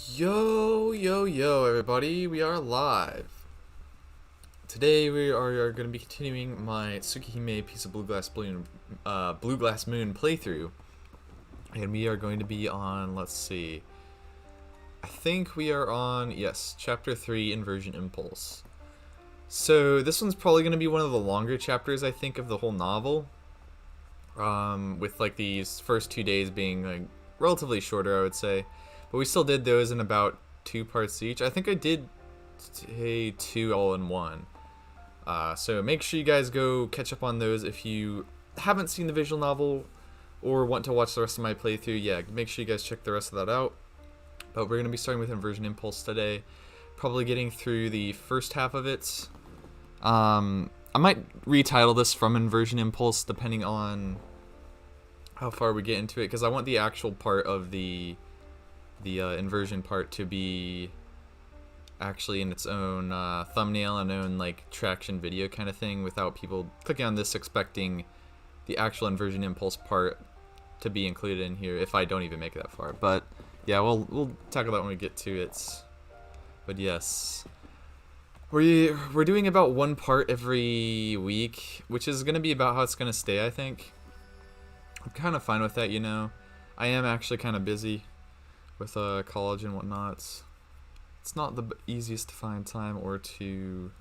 Yo, yo, yo, everybody, we are live. Today we are going to be continuing my Tsukihime A Piece of Blue Glass Moon playthrough. And we are going to be on, let's see, I think we are on, yes, Chapter 3, Inversion Impulse. So this one's probably going to be one of the longer chapters, I think, of the whole novel. With like these first 2 days being like relatively shorter, I would say. But we still did those in about 2 parts each. I think I did say 2 all in one. So make sure you guys go catch up on those if you haven't seen the visual novel or want to watch the rest of my playthrough. Yeah, make sure you guys check the rest of that out. But we're going to be starting with Inversion Impulse today. Probably getting through the first half of it. I might retitle this from Inversion Impulse depending on how far we get into it, because I want the actual part of the inversion part to be actually in its own thumbnail and own like traction video kind of thing, without people clicking on this expecting the actual Inversion Impulse part to be included in here if I don't even make it that far. But yeah, we'll tackle that when we get to it. But yes, we're doing about 1 part every week, which is gonna be about how it's gonna stay, I think. I'm kind of fine with that, you know. I am actually kind of busy with college and whatnot. It's not the easiest to find time or to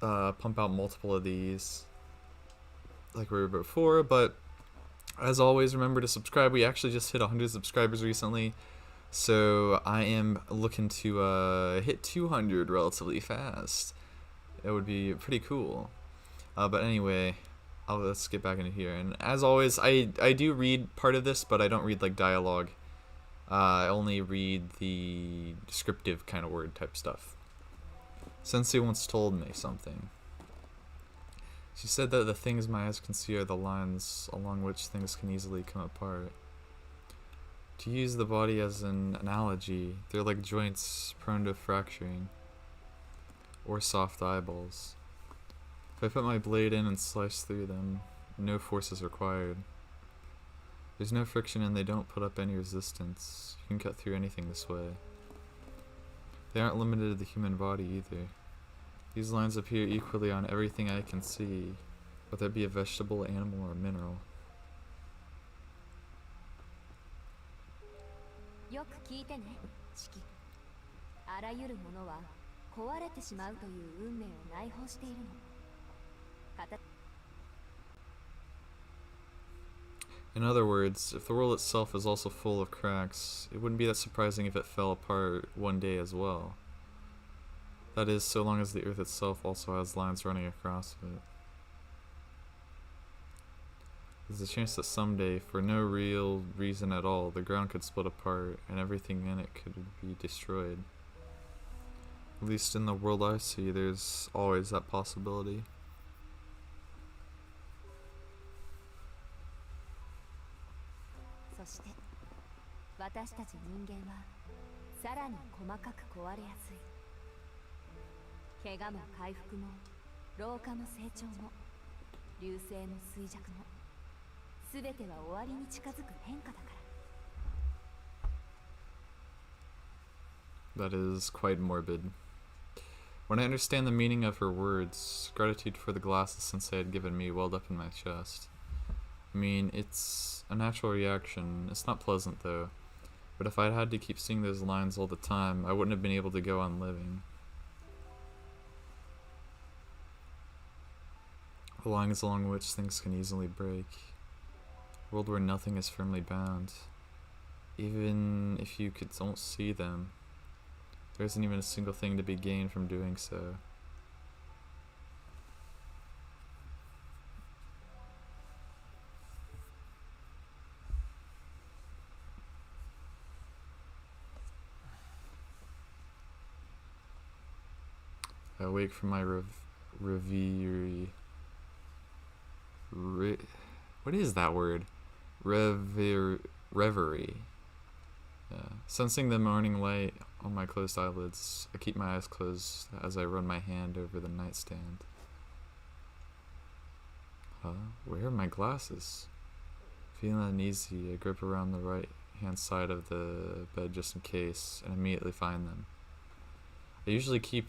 pump out multiple of these like we were before, but as always, remember to subscribe. We actually just hit 100 subscribers recently, so I am looking to hit 200 relatively fast. It would be pretty cool. But anyway, let's get back into here. And as always, I do read part of this, but I don't read like dialogue. I only read the descriptive kind of word type stuff. Sensei once told me something. She said that the things my eyes can see are the lines along which things can easily come apart. To use the body as an analogy, they're like joints prone to fracturing, or soft eyeballs. If I put my blade in and slice through them, no force is required. There's no friction and they don't put up any resistance. You can cut through anything this way. They aren't limited to the human body either. These lines appear equally on everything I can see, whether it be a vegetable, animal, or mineral. よく聞いてね、チキ。あらゆるものは壊れてしまうという運命を内包しているの。In other words, if the world itself is also full of cracks, it wouldn't be that surprising if it fell apart one day as well. That is, so long as the earth itself also has lines running across it. There's a chance that someday, for no real reason at all, the ground could split apart and everything in it could be destroyed. At least in the world I see, there's always that possibility. そして私たち人間はさらに細かく壊れやすい。怪我も回復も老化も成長も流星も衰弱も全ては終わりに近づく変化だから。 That is quite morbid. When I understand the meaning of her words, gratitude for the glasses Sensei had given me welled up in my chest. I mean, it's a natural reaction. It's not pleasant, though. But if I'd had to keep seeing those lines all the time, I wouldn't have been able to go on living. The lines along which things can easily break. A world where nothing is firmly bound. Even if you don't see them, there isn't even a single thing to be gained from doing so. I awake from my reverie. What is that word? Reverie. Yeah. Sensing the morning light on my closed eyelids, I keep my eyes closed as I run my hand over the nightstand. Where are my glasses? Feeling uneasy, I grip around the right hand side of the bed just in case and immediately find them. I usually keep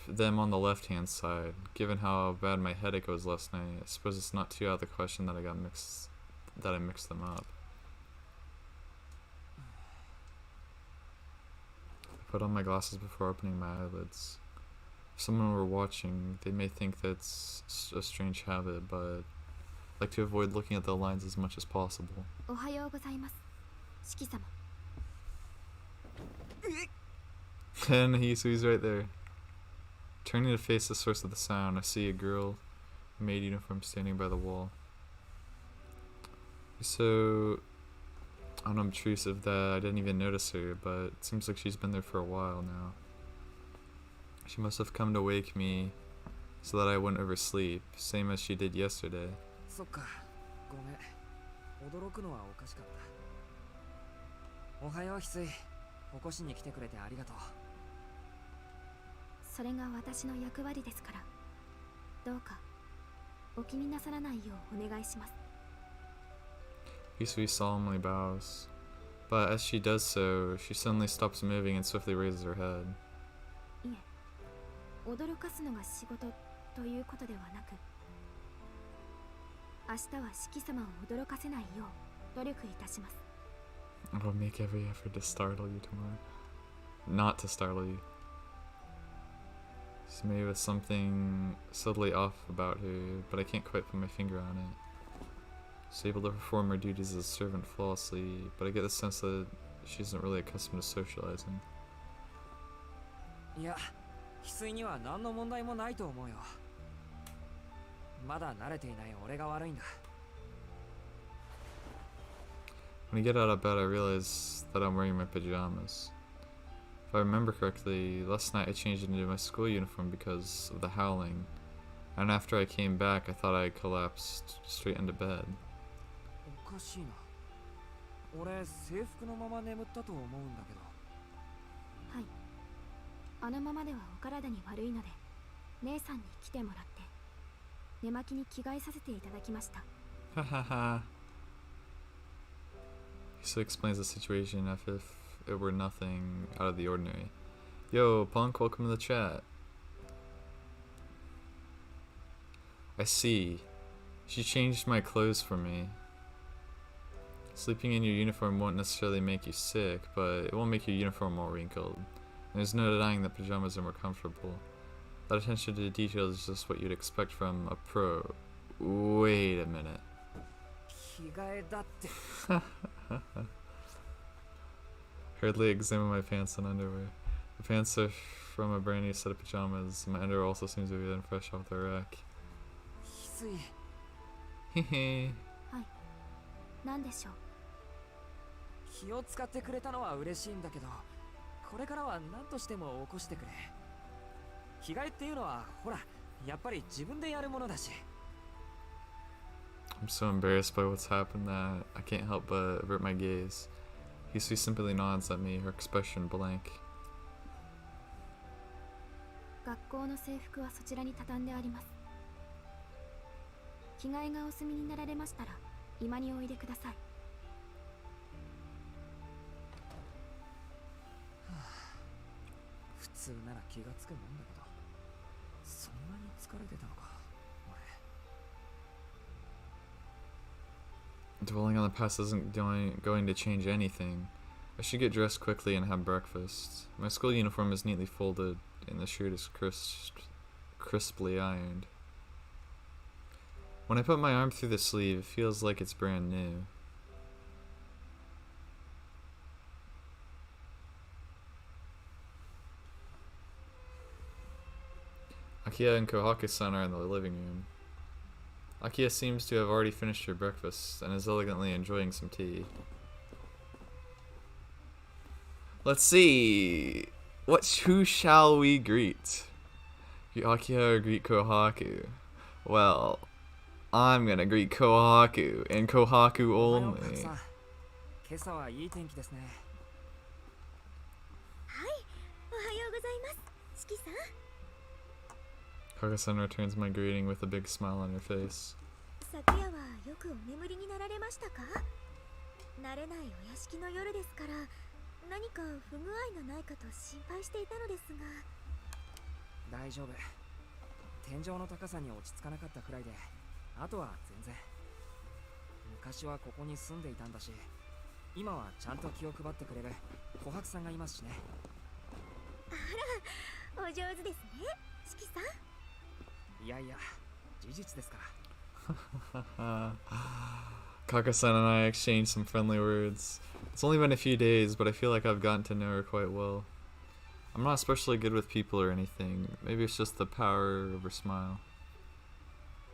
them on the left hand side. Given how bad my headache was last night, I suppose it's not too out of the question that I mixed them up. I put on my glasses before opening my eyelids. If someone were watching, they may think that's a strange habit, but I like to avoid looking at the lines as much as possible. And he's right there. Turning to face the source of the sound, I see a girl in maid uniform standing by the wall. So unobtrusive that I didn't even notice her, but it seems like she's been there for a while now. She must have come to wake me so that I wouldn't oversleep, same as she did yesterday. Hisui solemnly bows, but as she does so, she suddenly stops moving and swiftly raises her head. I will make every effort to startle you tomorrow. Not to startle you. She's maybe with something subtly off about her, but I can't quite put my finger on it. She's able to perform her duties as a servant flawlessly, but I get the sense that she isn't really accustomed to socializing. When I get out of bed, I realize that I'm wearing my pajamas. If I remember correctly, last night I changed into my school uniform because of the howling, and after I came back, I thought I had collapsed straight into bed. Hahaha. He explains the situation as if it were nothing out of the ordinary. Yo, Punk, welcome to the chat. I see. She changed my clothes for me. Sleeping in your uniform won't necessarily make you sick, but it won't make your uniform more wrinkled. There's no denying that pajamas are more comfortable. That attention to detail is just what you'd expect from a pro. Wait a minute. Hurriedly examine my pants and underwear. The pants are from a brand new set of pajamas. My underwear also seems to be then fresh off the rack. Hehe. I'm so embarrassed by what's happened that I can't help but avert my gaze. Hisui simply nods at me, her expression blank. Dwelling on the past isn't going to change anything. I should get dressed quickly and have breakfast. My school uniform is neatly folded, and the shirt is crisply ironed. When I put my arm through the sleeve, it feels like it's brand new. Akiya and Kohaku-san are in the living room. Akiya seems to have already finished her breakfast and is elegantly enjoying some tea. Let's see. Who shall we greet? Akiya or greet Kohaku? Well, I'm gonna greet Kohaku and Kohaku only. Kohaku-san returns my greeting with a big smile on her face. 慣れないお屋敷の夜ですから、何か不具合がないかと心配していたのですが。大丈夫。天井の高さに落ち着かなかったくらいで、あとは全然。昔はここに住んでいたんだし、今はちゃんと気を配ってくれる琥珀さんがいますしね。あら、お上手ですね、四季さん。いやいや、事実ですから。Kaka-san and I exchanged some friendly words. It's only been a few days, but I feel like I've gotten to know her quite well. I'm not especially good with people or anything. Maybe it's just the power of her smile.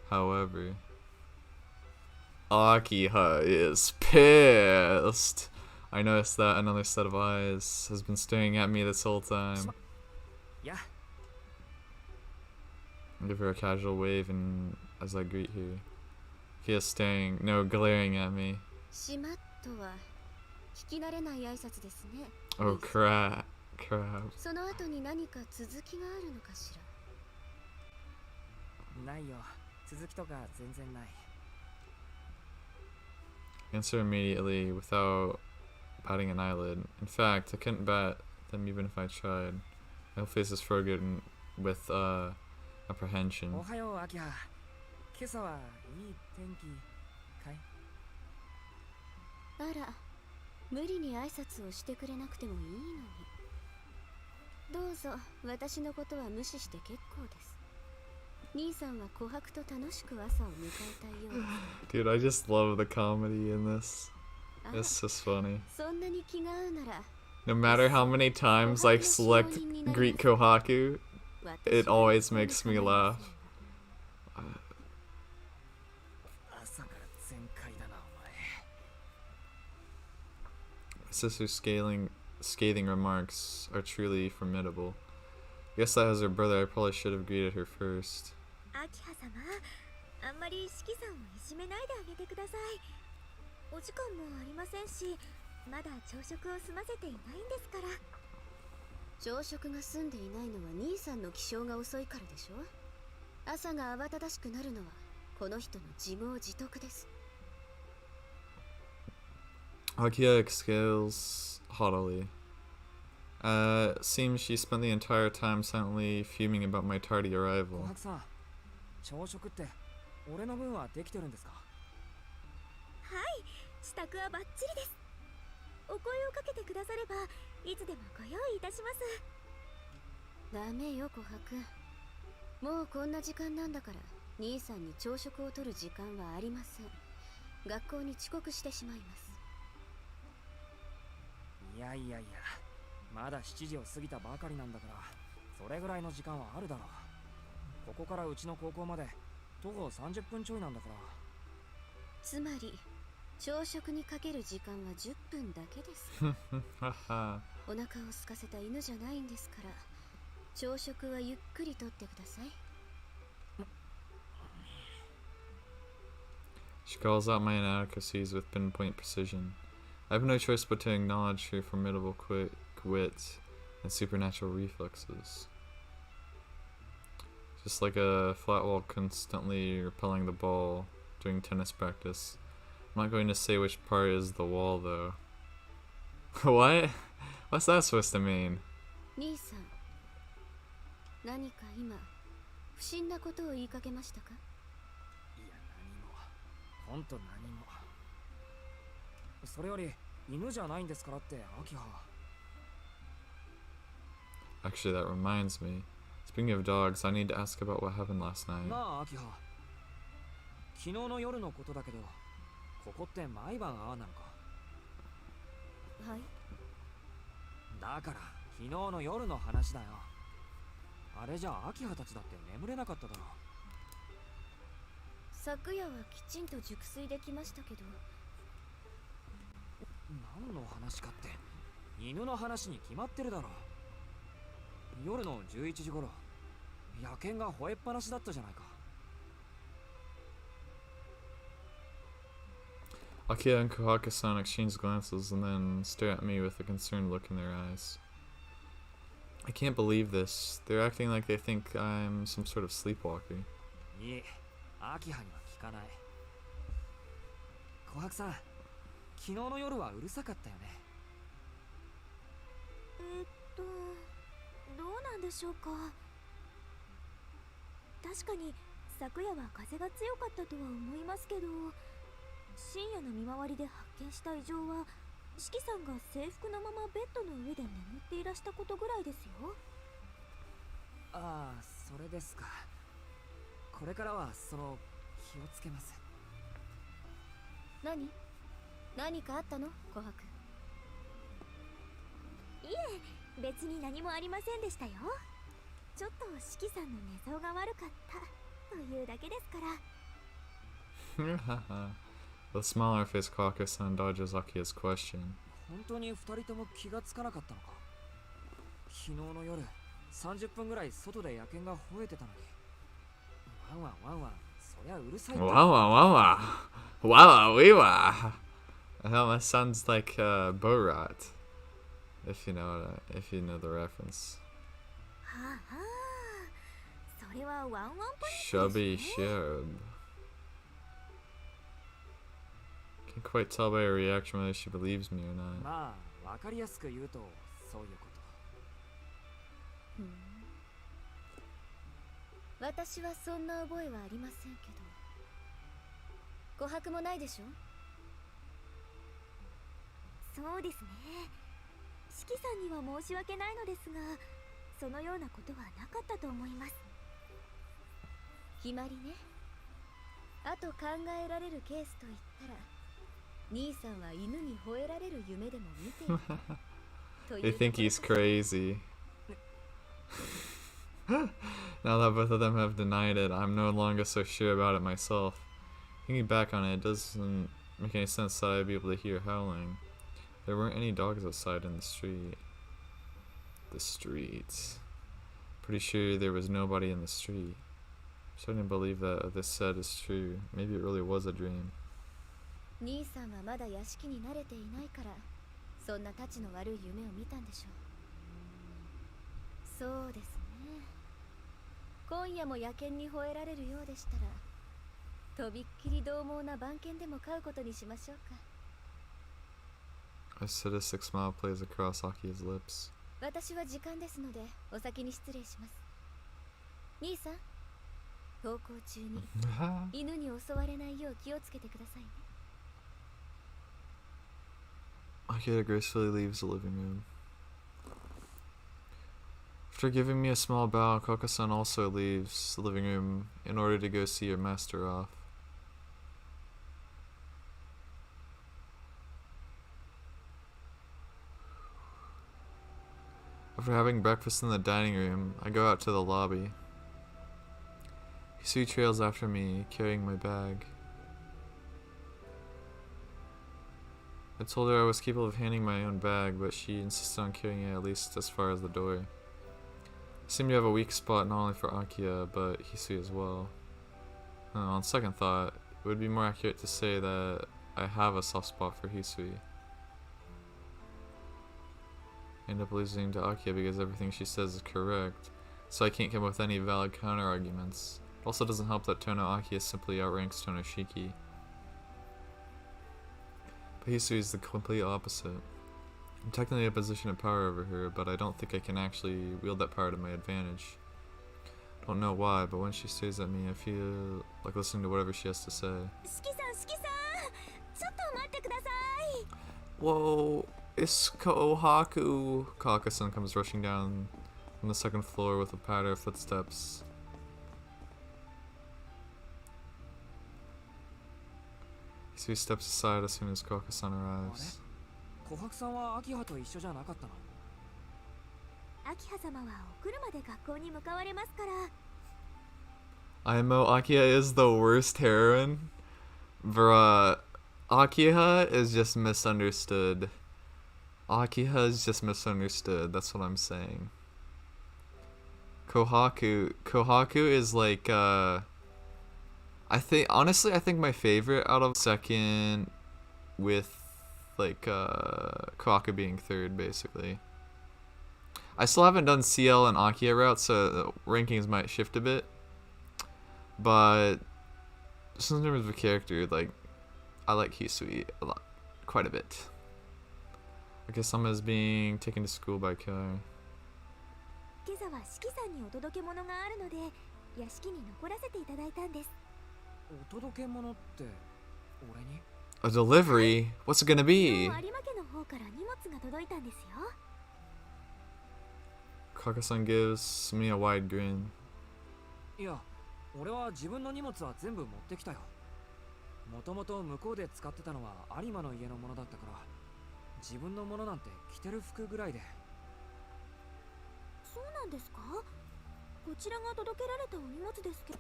However, Akiha is pissed. I noticed that another set of eyes has been staring at me this whole time. Yeah. I give her a casual wave and as I greet her. He is staring, no, glaring at me. しまっとは聞き慣れない挨拶ですね。Oh crap. その後に何か続きがあるのかしら。ないよ。続きとか全然ない。Answer immediately without batting an eyelid. In fact, I couldn't bat them even if I tried. My whole face is frozen with apprehension. おはよう、アキハ。今朝はいい天気かい？あら、無理に挨拶をしてくれなくてもいいのに。どうぞ、私のことは無視して結構です。兄さんは琥珀と楽しく朝を迎えたいようです。Dude, I just love the comedy in this. It's just funny. そんなに気が合うなら、 No matter how many times I select Greet Kohaku, it always makes me laugh. 朝から全開だな、お前。 My sister's scathing remarks are truly formidable. I guess that as her brother, I probably should have greeted her first. アキハ様、あんまり四季さんをいじめないであげてください。お時間もありませんし、まだ朝食を済ませていないんですから。朝食が済んでいないのは兄さんの起床が遅いからでしょ。朝が慌ただしくなるのはこの人の自業自得です。 Akia exhales haughtily. Seems she spent the entire time silently fuming about my tardy arrival. 琥珀さん、朝食って俺の分はできてるんですか？はい、支度はバッチリです。お声をかけてくださればいつでもご用意いたします。ダメよ琥珀。もうこんな時間なんだから兄さんに朝食をとる時間はありません。学校に遅刻してしまいます。いやいやいや、まだ7時を過ぎたばかりなんだから、それぐらいの時間はあるだろう。ここからうちの高校まで徒歩30分ちょいなんだから。つまり朝食にかける時間は10分だけです。お腹を空かせた犬じゃないんですから、朝食はゆっくりとってください。 She calls out my inadequacies with pinpoint precision. I have no choice but to acknowledge her formidable wit and supernatural reflexes. Just like a flat wall constantly repelling the ball during tennis practice. I'm not going to say which part is the wall though. What? What's that supposed to mean? 兄さん、何か今不審なことを言いかけましたか？いや、何も。ほんと何も。それより犬じゃないんですからって、アキハ。 Actually, that reminds me. Speaking of dogs, I need to ask about what happened last night. なあ、アキハ。昨日の夜のことだけど、ここって毎晩ああなのか？はい。だから昨日の夜の話だよ。あれじゃあアキハたちだって眠れなかっただろう。昨夜はきちんと熟睡できましたけど。何の話かって、犬の話に決まってるだろう。夜の11時頃、野犬が吠えっぱなしだったじゃないか。Akia and Kohaka-san exchange glances and then stare at me with a concerned look in their eyes. I can't believe this. They're acting like they think I'm some sort of sleepwalker. いえ、アキハには聞かない。琥珀さん、昨日の夜はうるさかったよね。どうなんでしょうか。確かに昨夜は風が強かったとは思いますけど、深夜の見回りで発見した異常は四季さんが制服のままベッドの上で眠っていらしたことぐらいですよ。ああ、それですか。これからは気をつけます。何かあったの、琥珀？いえ、別に何もありませんでしたよ。ちょっと四季さんの寝相が悪かったというだけですから。The smile on her face, Kawaka-san dodges Akia's question. 本当に2人とも気がつかなかったのか。昨日の夜30分ぐらい外で野犬が吠えてたのに。ワンワンワンワン、そりゃうるさいんだ。Wow, wow, wow, wow, wow, wee, wow. That sounds like Borat, if you know the reference. はあはあ、それはワンワンポイントですね。 Shubby Shub. Can't quite tell by her reaction whether she believes me or not. まあ、わかりやすく言うとそういうこと。私はそんな覚えはありませんけど。琥珀もないでしょ？そうですね。四季さんには申し訳ないのですが、そのようなことはなかったと思います。決まりね。あと考えられるケースといったら、兄さんは犬に吠えられる夢でも見ているという They think he's crazy. Now that both of them have denied it, I'm no longer so sure about it myself. Thinking back on it, it doesn't make any sense that I'd be able to hear howling. There weren't any dogs outside in the street. The streets. Pretty sure there was nobody in the street. I'm starting to believe that this said is true. Maybe it really was a dream. 兄さんはまだ屋敷に慣れていないから、そんなタチの悪い夢を見たんでしょう。そうですね。今夜も野犬に吠えられるようでしたら、とびっきり獰猛な番犬でも飼うことにしましょうか。A sadistic smile plays across Aki's lips. 私は時間ですので、お先に失礼します。兄さん、登校中に犬に襲われないよう気をつけてくださいね。Akira gracefully leaves the living room. After giving me a small bow, Koko-san also leaves the living room in order to go see her master off. After having breakfast in the dining room, I go out to the lobby. Hisui trails after me, carrying my bag. I told her I was capable of handling my own bag, but she insisted on carrying it at least as far as the door. I seem to have a weak spot not only for Akiya, but Hisui as well. On second thought, it would be more accurate to say that I have a soft spot for Hisui. I end up losing to Akiya because everything she says is correct, so I can't come up with any valid counter-arguments. It also doesn't help that Tono Akiya simply outranks Tono Shiki. But Hisui is the complete opposite. I'm technically in a position of power over her, but I don't think I can actually wield that power to my advantage. I don't know why, but when she stares at me, I feel like listening to whatever she has to say. Whoa, it's Kohaku! Kaka-san comes rushing down from the second floor with a patter of footsteps. Hisui steps aside as soon as Kaka-san arrives. 琥珀さんは秋葉と一緒じゃなかったの？秋葉様はお車で学校に向かわれますから。Aimo, Akiha is the worst heroine. Bruh, Akiha is just misunderstood. Akiha is just misunderstood, that's what I'm saying. Kohaku is like, I think my favorite out of second, with like Kohaku being third, basically. I still haven't done CL and Akiha route, so the rankings might shift a bit. But just in terms of character, like, I like Hisui a lot. quite a bit. Akasama is being taken to school by Kai. 今朝は四季さんにお届け物があるので屋敷に残らせていただいたんです。お届け物って俺に？ A delivery? What's it gonna 昨 be? 日有馬家の方から荷物が届いたんですよ。 Kaka-san gives me a wide grin. いや、俺は自分の荷物は全部持ってきたよ。もともと向こうで使ってたのは有馬の家のものだったから、自分のものなんて着てる服ぐらいで。そうなんですか？こちらが届けられたお荷物ですけど。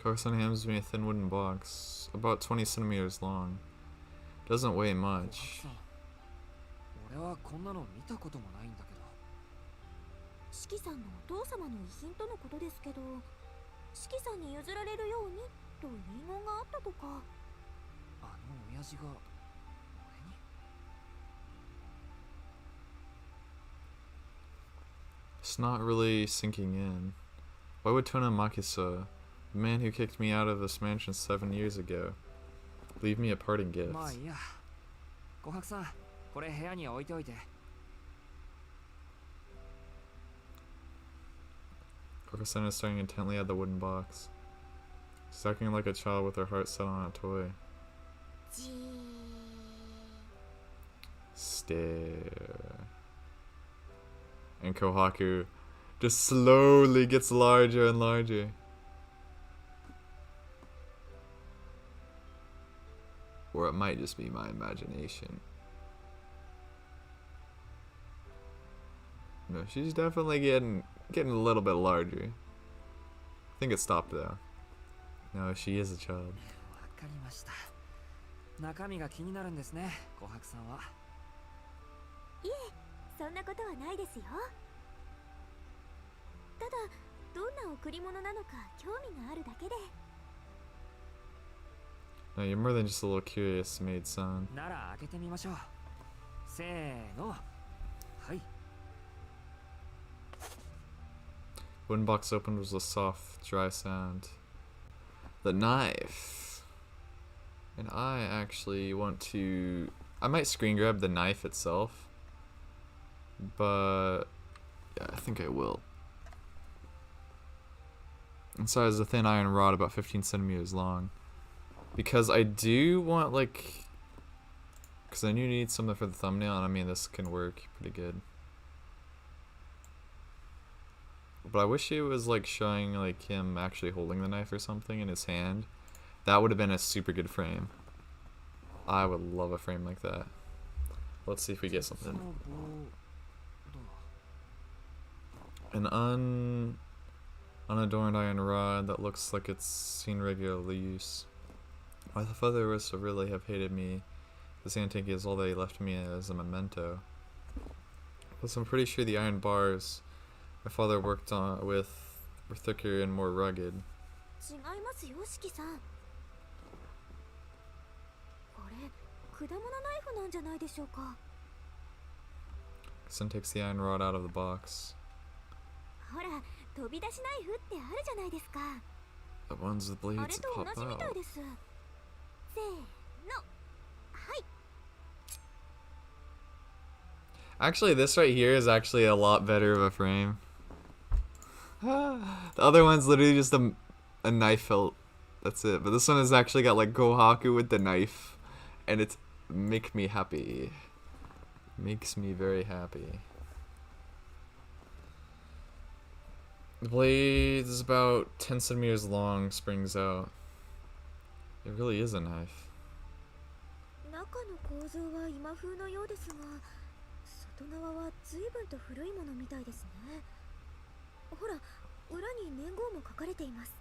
Kaka-san hands me a thin wooden box, about 20 centimeters long. Doesn't weigh much. 俺はこんなの見たこともないんだけど。四季さんのお父様の遺品とのことですけど、四季さんに譲られるようにと遺言があったとか。あの親父が俺に？ It's not really sinking in. Why would Tona Makisa, the man who kicked me out of this mansion 7 years ago, leave me a parting gift? まあいいや。琥珀さん、これ部屋に置いておいて。Kaka-san is staring intently at the wooden box. She's acting like a child with her heart set on a toy. じー。 Stare. And Kohaku just slowly gets larger and larger. Or it might just be my imagination. No, she's definitely getting a little bit larger. I think it stopped though. No, she is a child. わかりました。中身が気になるんですね、琥珀さんは。いえ、そんなことはないですよ。ただ、どんな贈り物なのか興味があるだけで。 No, you're more than just a little curious, maid son. なら開けてみましょう。せーの。はい。 Wooden box opened was a soft, dry sound. The knife. And I actually want to... I might screen grab the knife itself. But... yeah, I think I will. Inside is a thin iron rod about 15 centimeters long. Because I do want, like... because I do need something for the thumbnail, and I mean, this can work pretty good. But I wish it was like showing like him actually holding the knife or something in his hand. That would have been a super good frame. I would love a frame like that. Let's see if we get something. An unadorned iron rod that looks like it's seen regular use. My father was to really have hated me. This antique is all they left me as a memento. Plus, I'm pretty sure the iron bars my father worked on with were thicker and more rugged. 違いますよ、四季さん。これ、果物ナイフなんじゃないでしょうか。 Son takes the iron rod out of the box. ほら、飛び出しナイフってあるじゃないですか。 The ones with あ blades れ that と同 pop じみたい out. です。せーの。はい。 Actually, this right here is actually a lot better of a frame. The other one's literally just a knife hilt. That's it. But this one has actually got like Kohaku with the knife. And it's make me happy. Makes me very happy. The blade is about 10 centimeters long, springs out. It really is a knife. 中の構造は今風のようですが、外側は随分と古いものみたいですね。ほら、裏に年号も書かれています。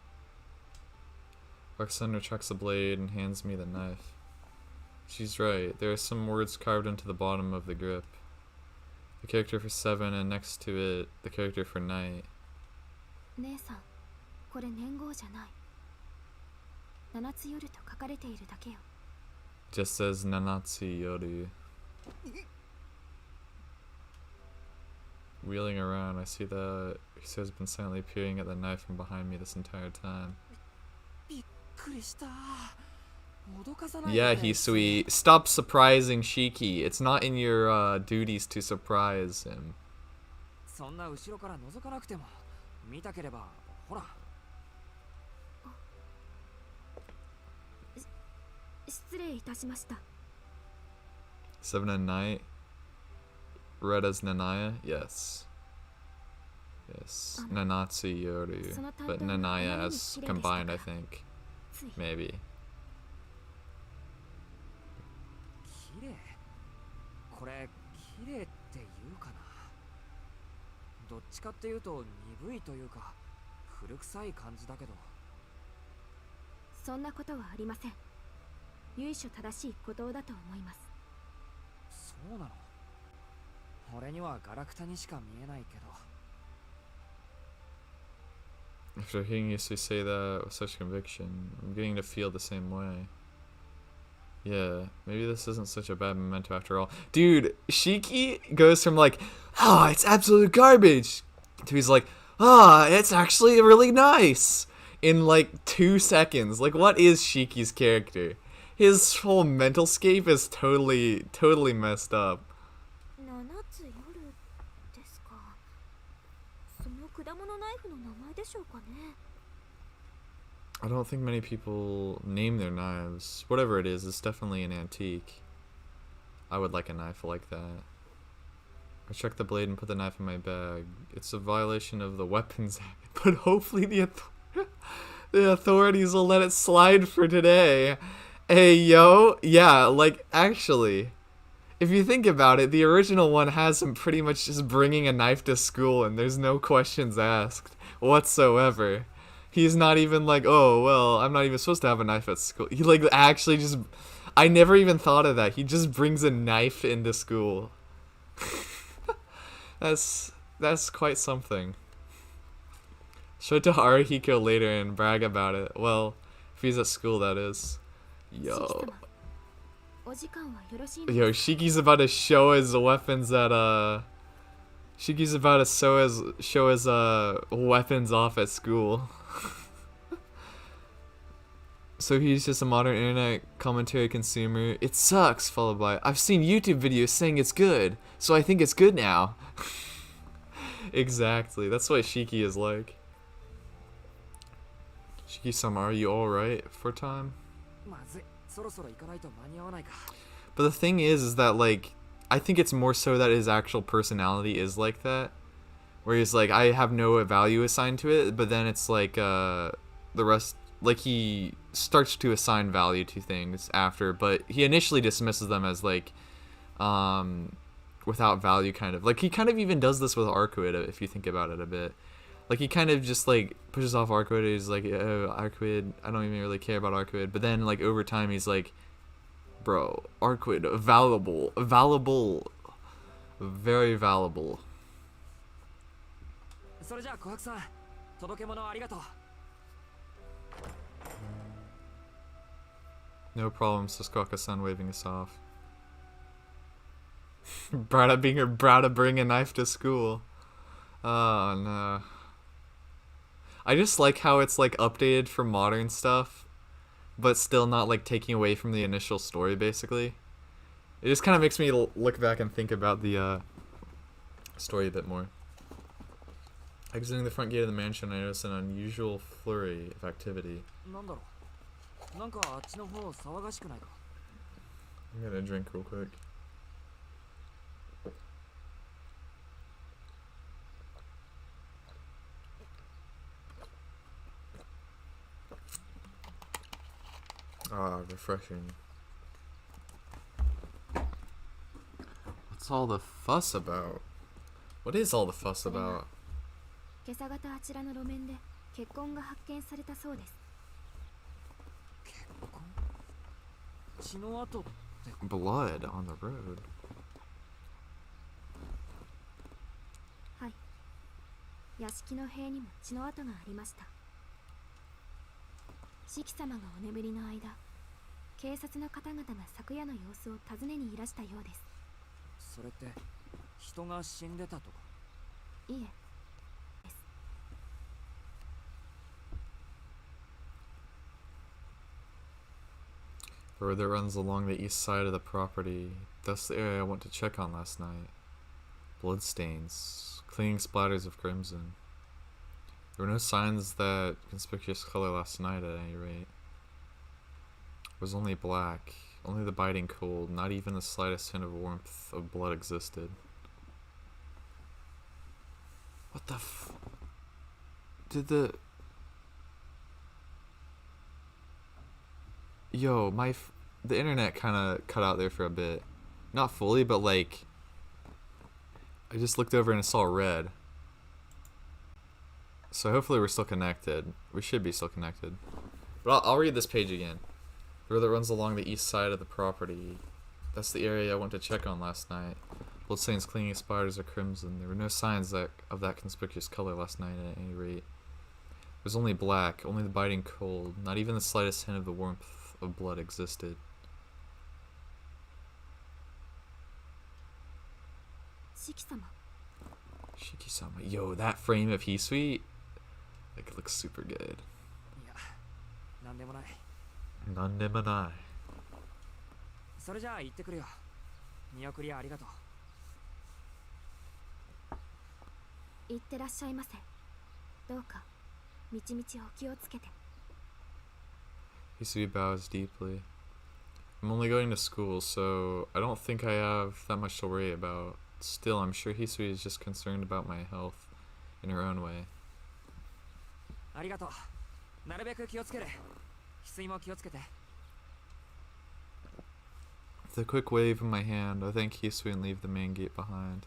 Roxanne retracts the blade and hands me the knife. She's right. There are some words carved into the bottom of the grip. The character for 7 and next to it, the character for night. 姉さん、これ年号じゃない。七つ夜と書かれているだけよ。 Just says Nanatsu Yoru. Wheeling around, I see that Hiso has been silently peering at the knife from behind me this entire time. びっくりした。Yeah, he's sweet. Stop surprising Shiki. It's not in your duties to surprise him. そんな後ろから覗かなくても見たければほら。失礼いたしました。 Seven at night. Read as Nanaya? Yes. Yes. Nanatsu Yoru. But Nanaya as combined, I think. Maybe. 綺麗。これ綺麗っていうかな。どっちかっていうと鈍いというか古臭い感じだけど。そんなことはありません。由緒正しい鼓動だと思います。そうなの。俺にはガラクタにしか見えないけど。 After hearing you say that with such conviction, I'm getting to feel the same way. Yeah, maybe this isn't such a bad memento after all. Dude, Shiki goes from like, oh, it's absolute garbage, to he's like, ah, oh, it's actually really nice, in like 2 seconds. Like, what is Shiki's character? His whole mental scape is totally messed up. 7つ夜ですか。その果物ナイフの名前でしょうかね。 I don't think many people name their knives. Whatever it is, it's definitely an antique. I would like a knife like that. I checked the blade and put the knife in my bag. It's a violation of the Weapons Act, but hopefully the authorities will let it slide for today. Hey, yo, yeah, like, actually, if you think about it, the original one has him pretty much just bringing a knife to school and there's no questions asked whatsoever. He's not even like, oh, well, I'm not even supposed to have a knife at school. He, like, actually just... I never even thought of that. He just brings a knife into school. That's quite something. Show it to Arihiko later and brag about it. Well, if he's at school, that is. Yo. Yo, Shiki's about to show his weapons at, Shiki's about to show his weapons off at school. So he's just a modern internet commentary consumer. It sucks, followed by, I've seen YouTube videos saying it's good, so I think it's good now. Exactly, that's what Shiki is like. Shiki-sama, are you alright for time? But the thing is that, like, I think it's more so that his actual personality is like that. Where he's like, I have no value assigned to it, but then it's like, the rest, like, he starts to assign value to things after, but he initially dismisses them as, like, without value, kind of. Like, he kind of even does this with Arcueid, if you think about it a bit. Like, he kind of just, like, pushes off Arcueid. He's like, oh, Arcueid, I don't even really care about Arcueid. But then, like, over time, he's like, bro, Arcueid, valuable, very valuable. No problem, says Koka-san, waving us off. Brada being her proud to bring a knife to school. Oh, no. I just like how it's, like, updated for modern stuff, but still not, like, taking away from the initial story, basically. It just kind of makes me look back and think about the story a bit more. Exiting the front gate of the mansion, I noticed an unusual flurry of activity. I'm gonna drink real quick. Ah, refreshing. What's all the fuss about? What is all the fuss about? Blood on the road. はい。屋敷の塀にも血の跡がありました。四季様がお眠りの間、警察の方々が昨夜の様子を尋ねにいらしたようです。それって人が死んでたとか？いえ。A road that runs along the east side of the property. That's the area I went to check on last night. Bloodstains. Clinging splatters of crimson. There were no signs of that conspicuous color last night at any rate. It was only black. Only the biting cold. Not even the slightest hint of warmth of blood existed. What the Did the... Yo, the internet kind of cut out there for a bit. Not fully, but like... I just looked over and I saw red. So hopefully we're still connected. We should be still connected. But I'll read this page again. The road that runs along the east side of the property. That's the area I went to check on last night. Bloodstains clinging spiders of crimson. There were no signs of that conspicuous color last night at any rate. It was only black, only the biting cold. Not even the slightest hint of the warmth of blood existed. Shiki-sama. Yo, that frame of Hisui, like, it looks super good. Yeah, なんでもない。なんでもない。それじゃあ行ってくるよ。見送りありがとう。行ってらっしゃいませ。どうか道々お気をつけて。Hisui bows deeply. I'm only going to school, so I don't think I have that much to worry about. Still, I'm sure Hisui is just concerned about my health in her own way. ありがとう。なるべく気をつける。翡翠も気をつけて。With a quick wave of my hand, I thank Hisui and leave the main gate behind.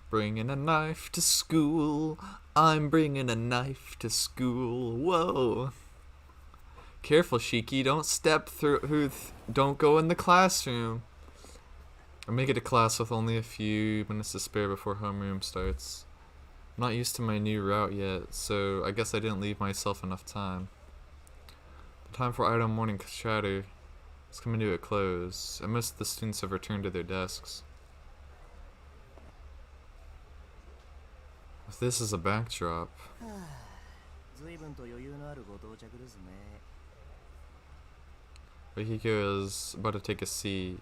Bringing a knife to school. I'm bringing a knife to school. Whoa. Careful, Shiki. Don't step through. Don't go in the classroom. I make it to class with only a few minutes to spare before homeroom starts. I'm not used to my new route yet, so I guess I didn't leave myself enough time. The time for idle morning chatter is coming to a close, and most of the students have returned to their desks. If this is a backdrop. Rihiko is about to take a seat.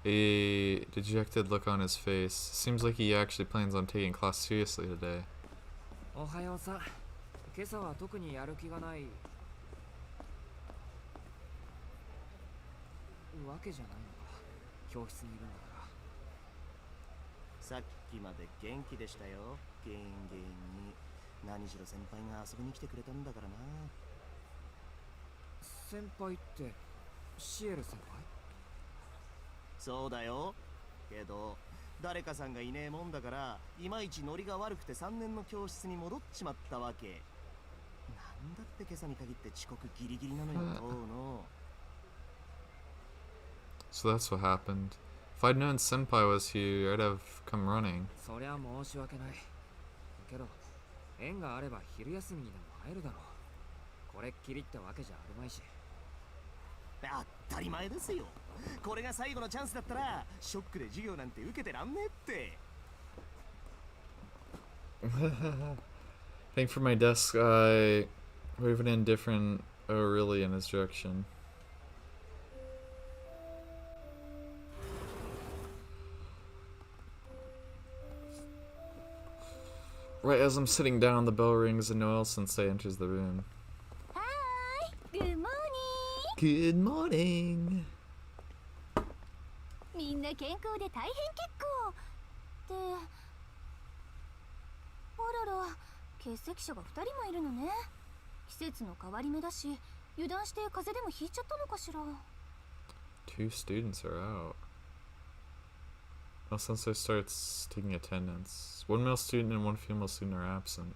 A dejected look on his face. Seems like he actually plans on taking class seriously today. おはようさ。今朝は特にやる気がない。わけじゃないのか。教室にいるんだから。さっきまで元気でしたよ。ゲンゲンに。何しろ先輩が遊びに来てくれたんだからな。先輩ってシエル先輩？そうだよ。けど誰かさんがいねえもんだからいまいちノリが悪くて3年の教室に戻っちまったわけ。なんだって今朝に限って遅刻ギリギリなのよ。どうの。So that's what happened. If I'd known Senpai was here, I'd have come running. そりゃ申し訳ない。けど縁があれば昼休みにでも会えるだろう。これっきりってわけじゃあるまいし。当たり前ですよ。これが最後のチャンスだったらショックで授業なんて受けてらんねえって。I think for my desk, I waved an indifferent "oh really" in his direction. Right as I'm sitting down, the bell rings and Noelle Sensei enters the room. Hi! Good morning! Good morning! みんな健康で大変結構で、あらら、欠席者が2人もいるのね。季節の変わり目だし、油断して風邪でもひいちゃったのかしら。Two students are out. Well, Sensei starts taking attendance. One male student and one female student are absent.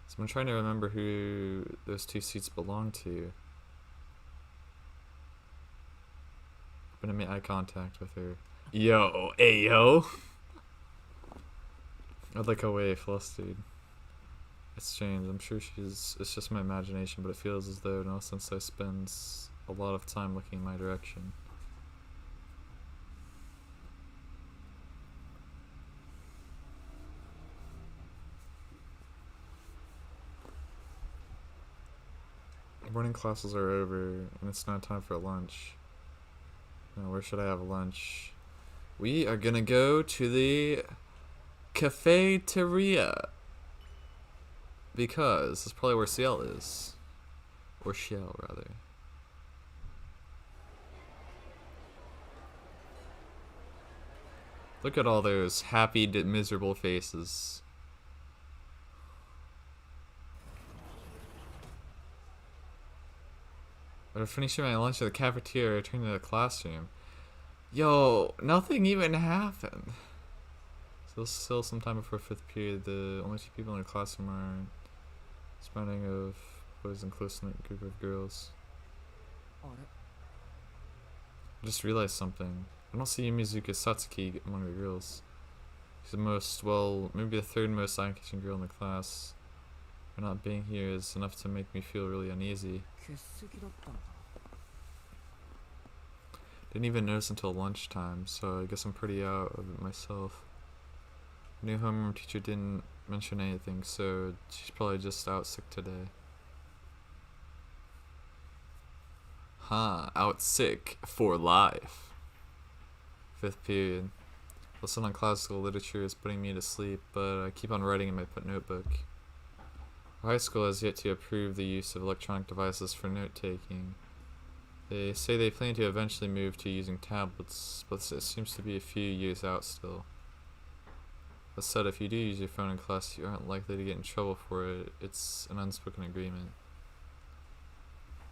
So I'm trying to remember who those two seats belong to. I'm gonna make eye contact with her. Yo, ayo! I'd like a way flustered. It's strange, I'm sure it's just my imagination, but it feels as though no Sensei spends a lot of time looking in my direction. Morning classes are over, and it's not time for lunch. Now, where should I have lunch? We are gonna go to the cafeteria. Because that's probably where Ciel is. Or Shell, rather. Look at all those happy, miserable faces. After finishing my lunch at the cafeteria, I returned to the classroom. Yo, nothing even happened. Still some time before 5th period, the only 2 people in the classroom are surrounding of boys and close-knit group of girls. I just realized something. I don't see Mizuka Satsuki among the girls. She's the most, well, maybe the 3rd most eye-catching girl in the class. Her not being here is enough to make me feel really uneasy. Didn't even notice until lunchtime, so I guess I'm pretty out of it myself. New homeroom teacher didn't mention anything, so she's probably just out sick today. Out sick for life. 5th period. Lesson on classical literature is putting me to sleep, but I keep on writing in my notebook. Our high school has yet to approve the use of electronic devices for note-taking. They say they plan to eventually move to using tablets, but it seems to be a few years out still. That said, if you do use your phone in class, you aren't likely to get in trouble for it. It's an unspoken agreement.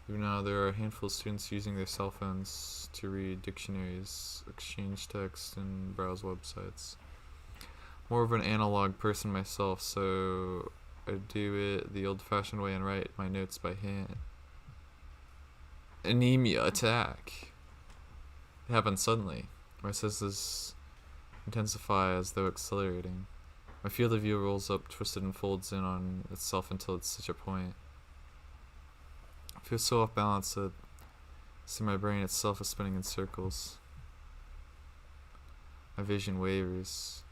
Even now, there are a handful of students using their cell phones to read dictionaries, exchange text, and browse websites. More of an analog person myself, so I do it the old-fashioned way and write my notes by hand. Anemia attack. It happened suddenly. My senses intensify as though accelerating. My field of view rolls up, twisted, and folds in on itself until it's such a point. I feel so off balance that I see my brain itself is spinning in circles. My vision wavers.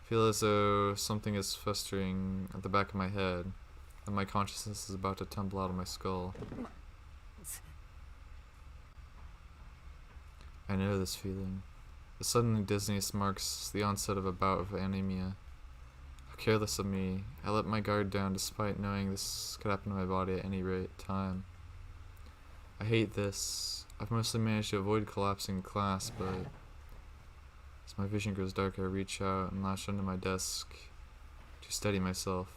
I feel as though something is festering at the back of my head, and my consciousness is about to tumble out of my skull. I know this feeling. The sudden dizziness marks the onset of a bout of anemia. How careless of me. I let my guard down despite knowing this could happen to my body at any time. I hate this. I've mostly managed to avoid collapsing in class, but as my vision grows dark, I reach out and latch onto my desk to steady myself.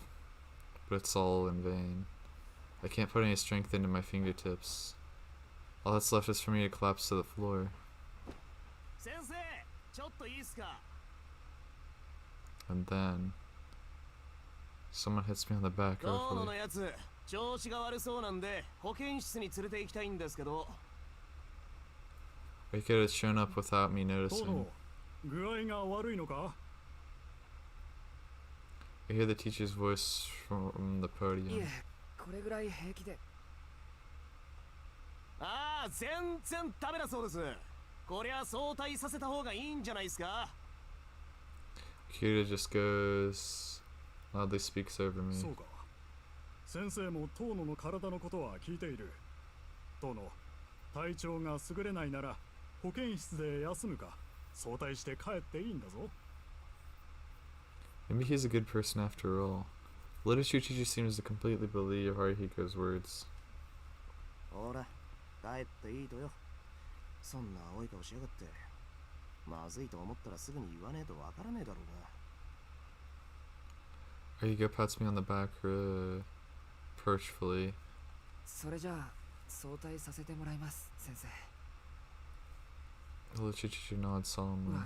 But it's all in vain. I can't put any strength into my fingertips. All that's left is for me to collapse to the floor. And then someone hits me on the back roughly. He could have shown up without me noticing. I hear the teacher's voice from the podium. Kira just goes, loudly speaks over me. Maybe he's a good person after all. The literature teacher seems to completely believe Haruhiko's words. Haruhiko pats me on the back reproachfully. The literature teacher nods solemnly.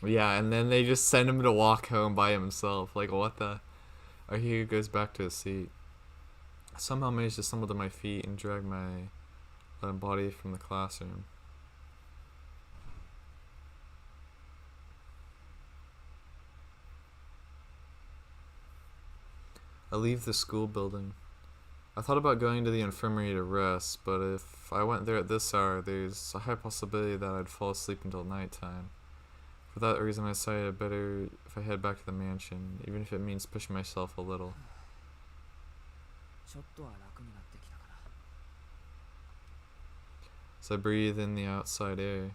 Yeah, and then they just send him to walk home by himself. Like, what the? Haruhiko goes back to his seat. I somehow managed to stumble to my feet and drag my body from the classroom. I leave the school building. I thought about going to the infirmary to rest, but if I went there at this hour, there's a high possibility that I'd fall asleep until nighttime. For that reason, I decided better if I head back to the mansion, even if it means pushing myself a little. ちょっとは楽になってきたかな。 As I breathe in the outside air, I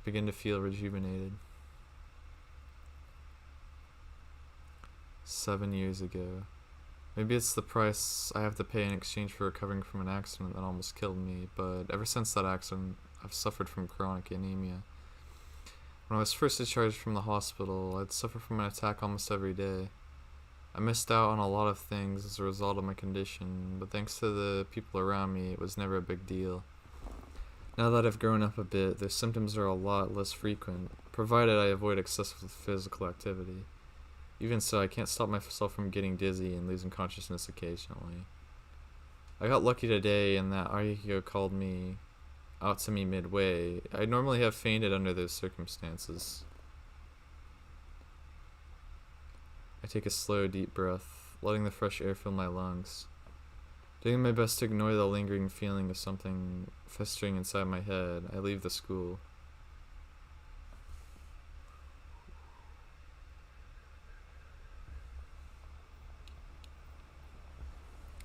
begin to feel rejuvenated. 7 years ago. Maybe it's the price I have to pay in exchange for recovering from an accident that almost killed me, but ever since that accident, I've suffered from chronic anemia. When I was first discharged from the hospital, I'd suffer from an attack almost every day. I missed out on a lot of things as a result of my condition, but thanks to the people around me, it was never a big deal. Now that I've grown up a bit, the symptoms are a lot less frequent, provided I avoid excessive physical activity. Even so, I can't stop myself from getting dizzy and losing consciousness occasionally. I got lucky today in that Arcueid called me out to me midway. I'd normally have fainted under those circumstances. I take a slow, deep breath, letting the fresh air fill my lungs. Doing my best to ignore the lingering feeling of something festering inside my head, I leave the school.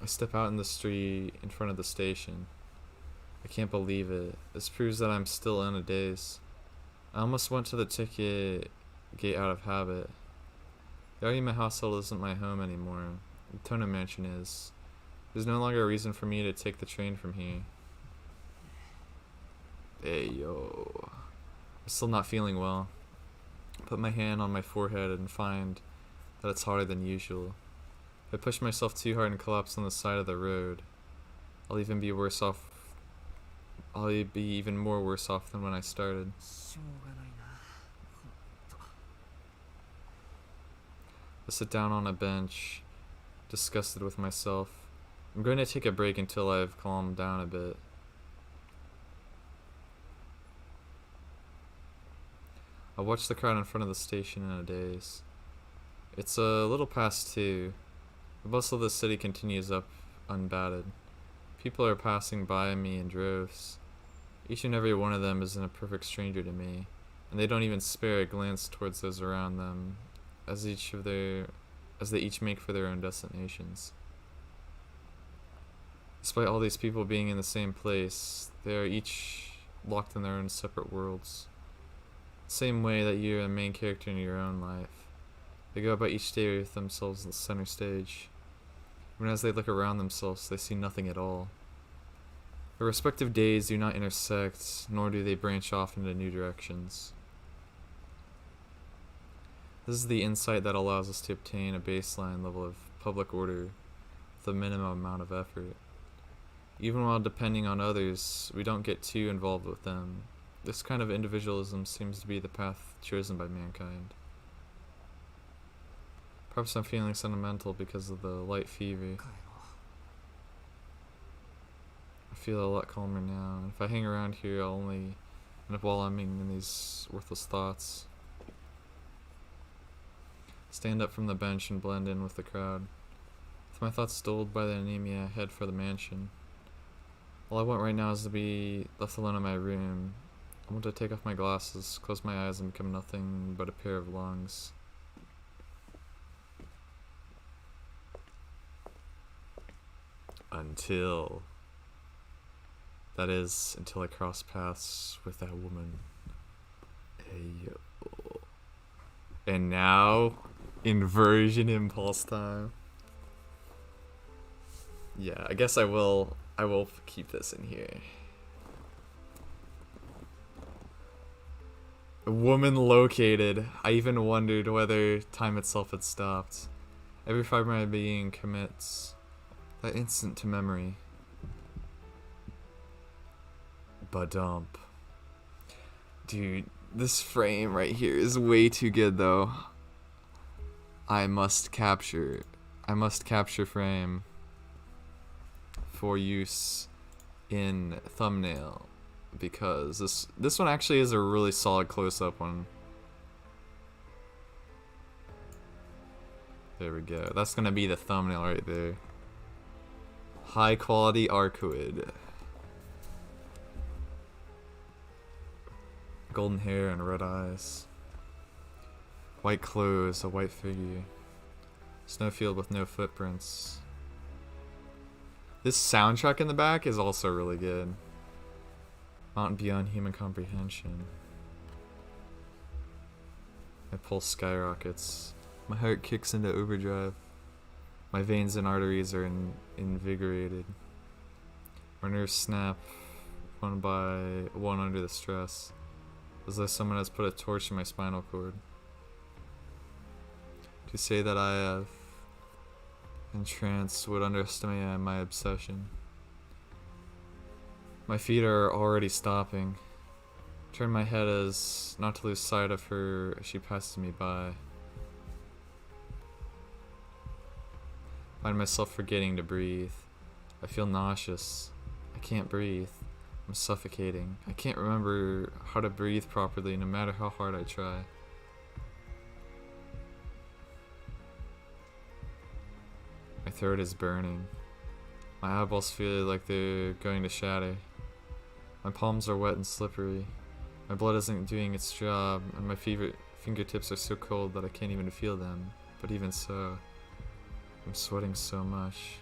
I step out in the street in front of the station. I can't believe it. This proves that I'm still in a daze. I almost went to the ticket gate out of habit. The Arcueid household isn't my home anymore. The Tona mansion is. There's no longer a reason for me to take the train from here. Hey yo. I'm still not feeling well. I put my hand on my forehead and find that it's harder than usual. If I push myself too hard and collapse on the side of the road, I'll even be worse off. I'll be even more worse off than when I started. しょうがないな。ほんと。 I sit down on a bench, disgusted with myself. I'm going to take a break until I've calmed down a bit. I watch the crowd in front of the station in a daze. It's a little past 2. The bustle of the city continues up unbatted. People are passing by me in droves. Each and every one of them isn't a perfect stranger to me, and they don't even spare a glance towards those around them, as they each make for their own destinations. Despite all these people being in the same place, they are each locked in their own separate worlds. The same way that you're the main character in your own life. They go about each day with themselves at the center stage. When as they look around themselves, they see nothing at all. Their respective days do not intersect, nor do they branch off into new directions. This is the insight that allows us to obtain a baseline level of public order with a minimum amount of effort. Even while depending on others, we don't get too involved with them. This kind of individualism seems to be the path chosen by mankind. Perhaps I'm feeling sentimental because of the light fever. I feel a lot calmer now. If I hang around here, I'll only end up wallowing in these worthless thoughts. Stand up from the bench and blend in with the crowd. With my thoughts dulled by the anemia, I head for the mansion. All I want right now is to be left alone in my room. I want to take off my glasses, close my eyes, and become nothing but a pair of lungs. Until I cross paths with that woman. Hey yo. And now, Inversion Impulse time. Yeah, I guess I will keep this in here. A woman located. I even wondered whether time itself had stopped. Every fiber of my being commits that instant to memory. Badump. Dude, this frame right here is way too good though. I must capture frame for use in thumbnail because this one actually is a really solid close-up one. There we go. That's gonna be the thumbnail right there. High quality Arcueid. Golden hair and red eyes. White clothes, a white figure. Snowfield with no footprints. This soundtrack in the back is also really good. Mountain beyond human comprehension. My pulse skyrockets. My heart kicks into overdrive. My veins and arteries are invigorated. My nerves snap one by one under the stress, as though someone has put a torch in my spinal cord. To say that I have entranced would underestimate my obsession. My feet are already stopping. Turn my head as not to lose sight of her as she passes me by. Find myself forgetting to breathe. I feel nauseous. I can't breathe. I'm suffocating. I can't remember how to breathe properly no matter how hard I try. My throat is burning. My eyeballs feel like they're going to shatter. My palms are wet and slippery. My blood isn't doing its job, and my fingertips are so cold that I can't even feel them. But even so, I'm sweating so much.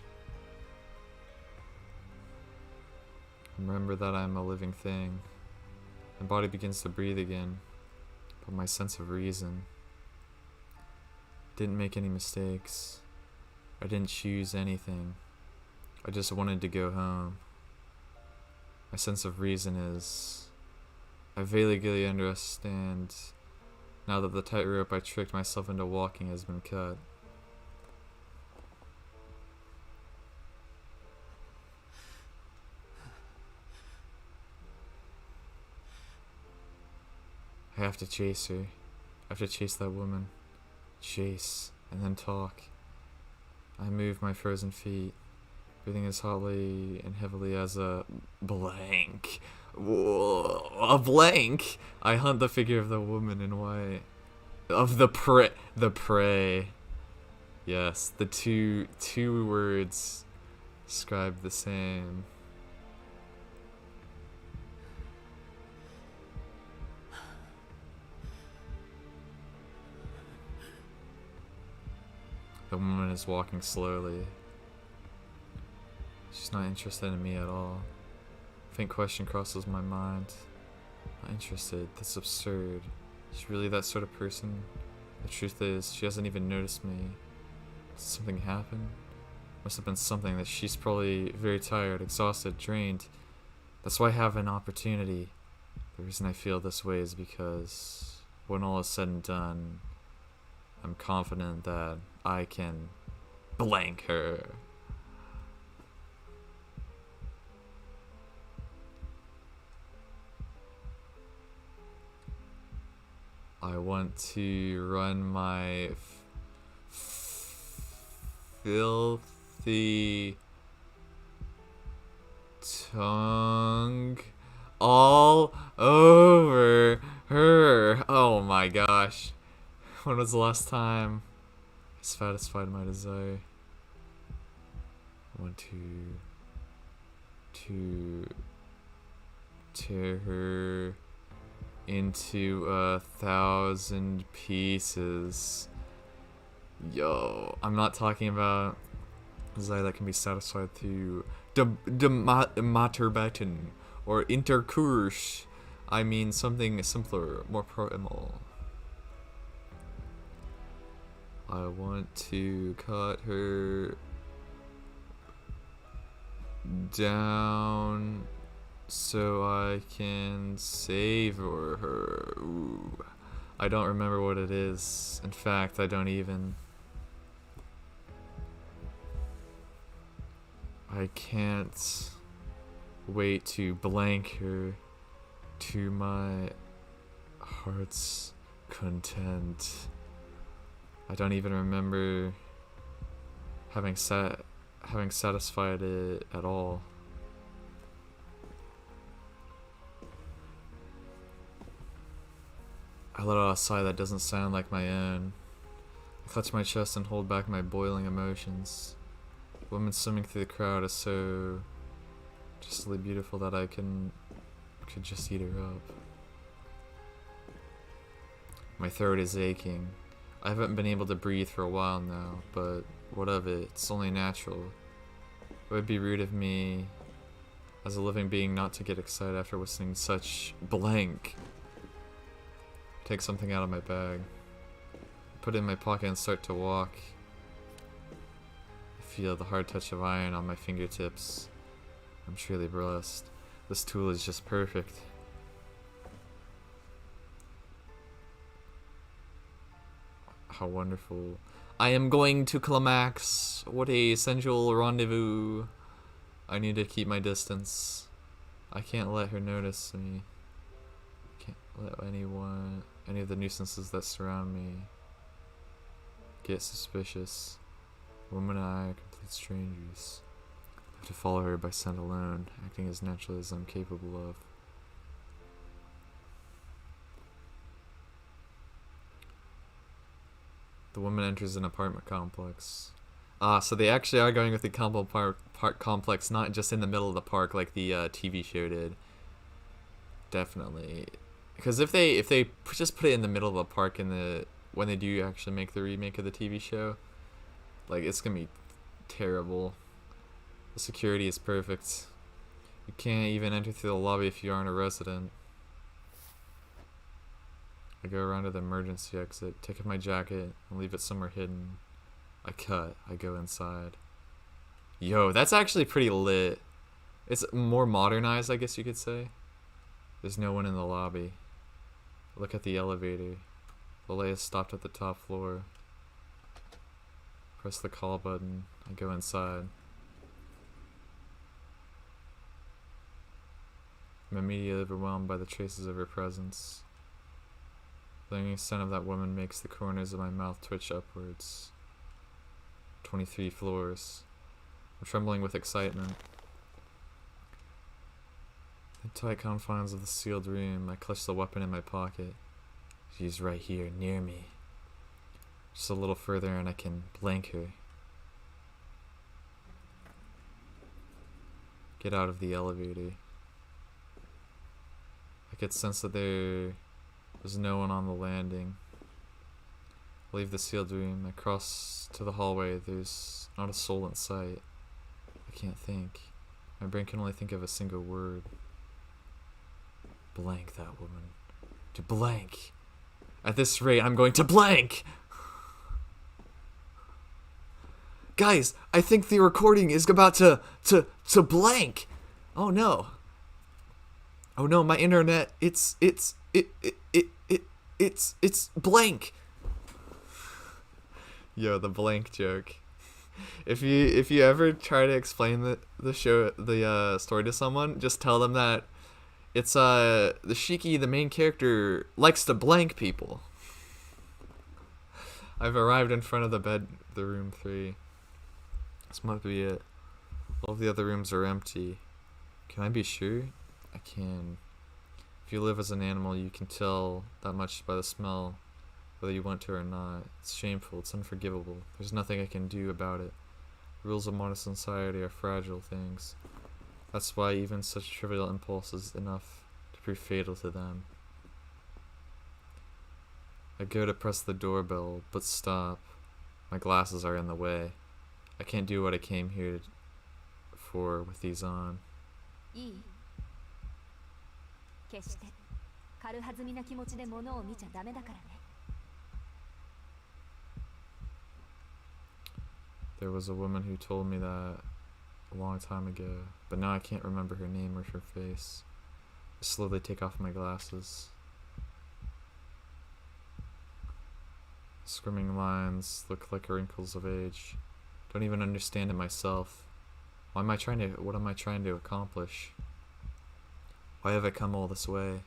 Remember that I'm a living thing. My body begins to breathe again, but my sense of reason didn't make any mistakes. I didn't choose anything. I just wanted to go home. My sense of reason is, I vaguely understand now that the tightrope I tricked myself into walking has been cut. I have to chase her. I have to chase that woman. Chase, and then talk. I move my frozen feet, breathing as hotly and heavily as a blank. Whoa, a blank! I hunt the figure of the woman in white. Of the prey. Yes, the two words describe the same. The woman is walking slowly. She's not interested in me at all. A faint question crosses my mind. Not interested. That's absurd. Is she really that sort of person? The truth is, she hasn't even noticed me. Did something happen? Must have been something that she's probably very tired, exhausted, drained. That's why I have an opportunity. The reason I feel this way is because when all is said and done, I'm confident that I can blank her. I want to run my filthy tongue all over her. Oh my gosh. When was the last time I satisfied my desire? I want to tear her into 1,000 pieces. Yo, I'm not talking about desire that can be satisfied through masturbation or intercourse. I mean something simpler, more primal. I want to cut her down so I can savor her. Ooh. I don't remember what it is. In fact, I don't even. I can't wait to blank her to my heart's content. I don't even remember having satisfied it at all. I let out a sigh that doesn't sound like my own. I clutch my chest and hold back my boiling emotions. woman swimming through the crowd is so justly beautiful that I could just eat her up. My throat is aching. I haven't been able to breathe for a while now, but what of it? It's only natural. It would be rude of me as a living being not to get excited after witnessing such blank. Take something out of my bag. Put it in my pocket and start to walk. I feel the hard touch of iron on my fingertips. I'm truly blessed. This tool is just perfect. How wonderful. I am going to climax. What a sensual rendezvous. I need to keep my distance. I can't let her notice me. Can't let any of the nuisances that surround me get suspicious. The woman and I are complete strangers. I have to follow her by scent alone, acting as naturally as I'm capable of. The woman enters an apartment complex. So they actually are going with the park complex, not just in the middle of the park like the TV show did. Definitely, because if they just put it in the middle of the park when they do actually make the remake of the TV show, like, it's gonna be terrible. The security is perfect. You can't even enter through the lobby if you aren't a resident. I go around to the emergency exit, take off my jacket, and leave it somewhere hidden. I cut. I go inside. Yo, that's actually pretty lit. It's more modernized, I guess you could say. There's no one in the lobby. Look at the elevator. The light is stopped at the top floor. Press the call button. I go inside. I'm immediately overwhelmed by the traces of her presence. The lingering scent of that woman makes the corners of my mouth twitch upwards. 23 floors. I'm trembling with excitement. In the tight confines of the sealed room, I clutch the weapon in my pocket. She's right here, near me. Just a little further and I can blank her. Get out of the elevator. I could sense that there was no one on the landing. I leave the sealed room. I cross to the hallway. There's not a soul in sight. I can't think. My brain can only think of a single word. Blank that woman. To blank. At this rate, I'm going to blank! Guys, I think the recording is about to blank! Oh no. Oh no, my internet, it's blank. Yo, the blank joke. If you ever try to explain the story to someone, just tell them that it's the Shiki, the main character, likes to blank people. I've arrived in front of the room 3. This might be it. All of the other rooms are empty. Can I be sure? I can. If you live as an animal, you can tell that much by the smell, whether you want to or not. It's shameful. It's unforgivable. There's nothing I can do about it. The rules of modern society are fragile things. That's why even such trivial impulse is enough to prove fatal to them. I go to press the doorbell, but stop. My glasses are in the way. I can't do what I came here for with these on. いい？決して軽はずみな気持ちで物を見ちゃダメだからね。There was a woman who told me that a long time ago, but now I can't remember her name or her face. I slowly take off my glasses. Scrimming lines look like wrinkles of age. Don't even understand it myself. What am I trying to accomplish? Why have I come all this way?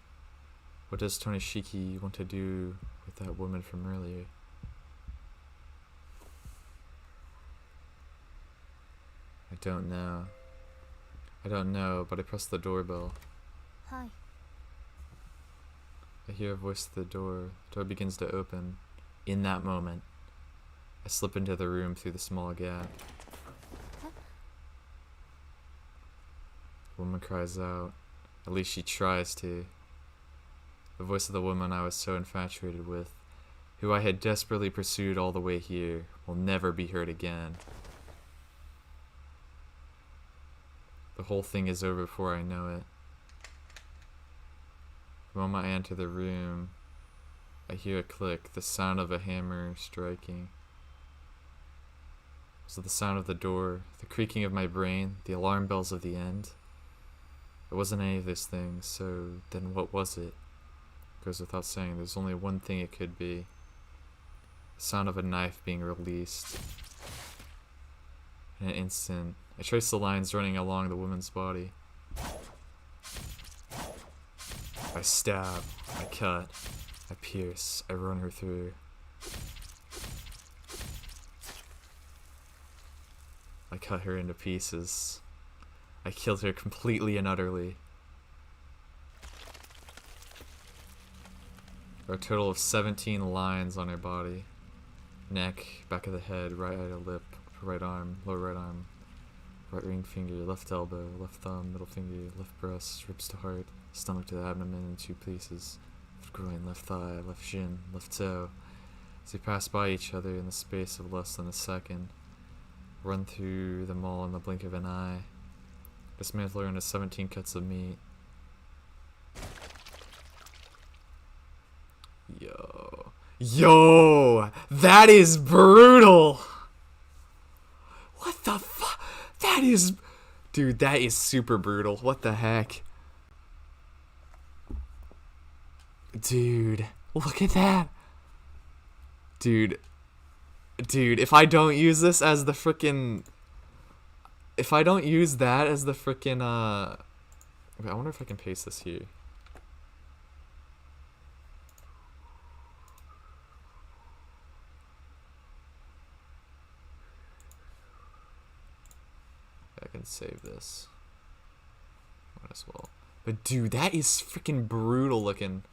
What does Tonishiki want to do with that woman from earlier? I don't know. I don't know, but I press the doorbell. Hi. I hear a voice at the door. The door begins to open. In that moment, I slip into the room through the small gap. The woman cries out. At least she tries to. The voice of the woman I was so infatuated with, who I had desperately pursued all the way here, will never be heard again. The whole thing is over before I know it. The moment I enter the room, I hear a click, the sound of a hammer striking. Was it the sound of the door, the creaking of my brain, the alarm bells of the end? It wasn't any of those things, so then what was it? Goes without saying, there's only one thing it could be. The sound of a knife being released. In an instant, I trace the lines running along the woman's body. I stab, I cut, I pierce, I run her through. I cut her into pieces. I killed her completely and utterly. There are a total of 17 lines on her body. Neck, back of the head, right eye, lip, right arm, lower right arm, right ring finger, left elbow, left thumb, middle finger, left breast, ribs to heart, stomach to the abdomen in 2 pieces, left groin, left thigh, left shin, left toe. As they pass by each other in the space of less than a second, run through them all in the blink of an eye, dismantle her into 17 cuts of meat. Yo, that is brutal. What the fuck? That is, dude, that is super brutal. What the heck? Dude, look at that. Dude, if I don't use this as the frickin', if I don't use that as the frickin', wait, I wonder if I can paste this here. I can save this. Might as well. But dude, that is freaking brutal looking.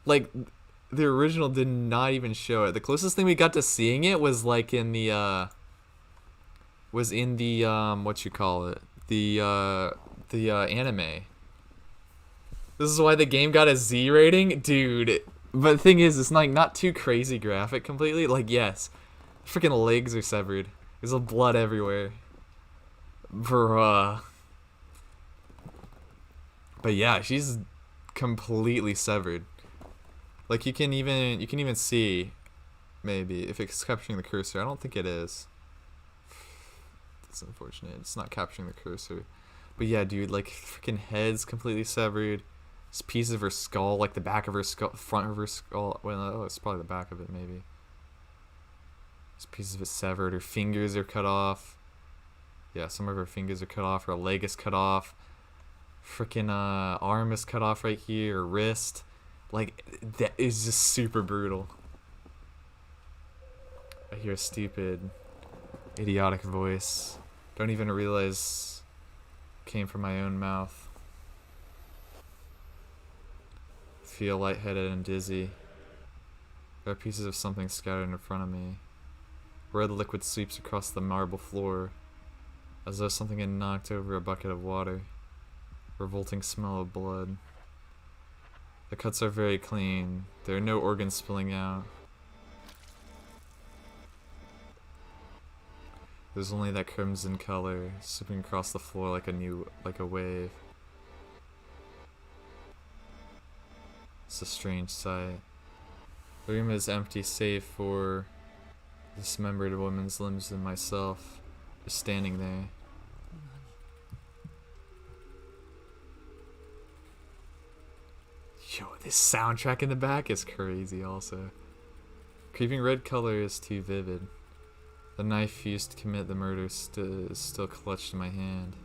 Like, the original did not even show it. The closest thing we got to seeing it was like in the what you call it? The anime. This is why the game got a Z rating, dude. But the thing is, it's like not too crazy graphic completely. Like, yes. Freaking legs are severed. There's blood everywhere. Bruh. But yeah, she's completely severed. Like you can even see, maybe, if it's capturing the cursor. I don't think it is. That's unfortunate. It's not capturing the cursor. But yeah, dude, like freaking head's completely severed. This piece of her skull, like the back of her skull, front of her skull. Well, no, it's probably the back of it, maybe. Pieces of it severed. Her fingers are cut off. Yeah, some of her fingers are cut off. Her leg is cut off. Freaking arm is cut off right here. Her wrist. Like, that is just super brutal. I hear a stupid, idiotic voice. Don't even realize it came from my own mouth. Feel lightheaded and dizzy. There are pieces of something scattered in front of me. Red liquid sweeps across the marble floor, as though something had knocked over a bucket of water. Revolting smell of blood. The cuts are very clean. There are no organs spilling out. There's only that crimson color sweeping across the floor like a wave. It's a strange sight. The room is empty save for dismembered woman's limbs and myself just standing there. Yo, this soundtrack in the back is crazy also. Creeping red color is too vivid. The knife used to commit the murder is still clutched in my hand.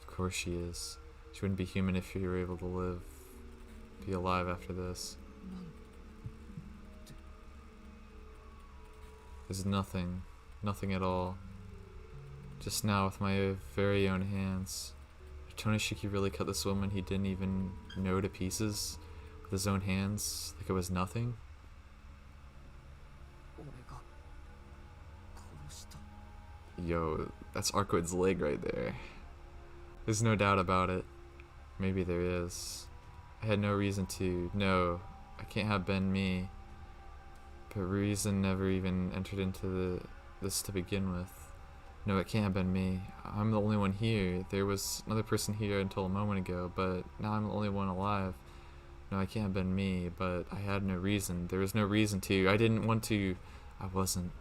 Of course she is. She wouldn't be human if she were able to live. Be alive after this. There's nothing at all. Just now with my very own hands. Did Tonishiki really cut this woman he didn't even know to pieces with his own hands like it was nothing? Yo, that's Arcueid's leg right there. There's no doubt about it. Maybe there is. I had no reason to. No, I can't have been me. But reason never even entered into this to begin with. No, it can't have been me. I'm the only one here. There was another person here until a moment ago, but now I'm the only one alive. No, I can't have been me, but I had no reason. There was no reason to. I didn't want to. I wasn't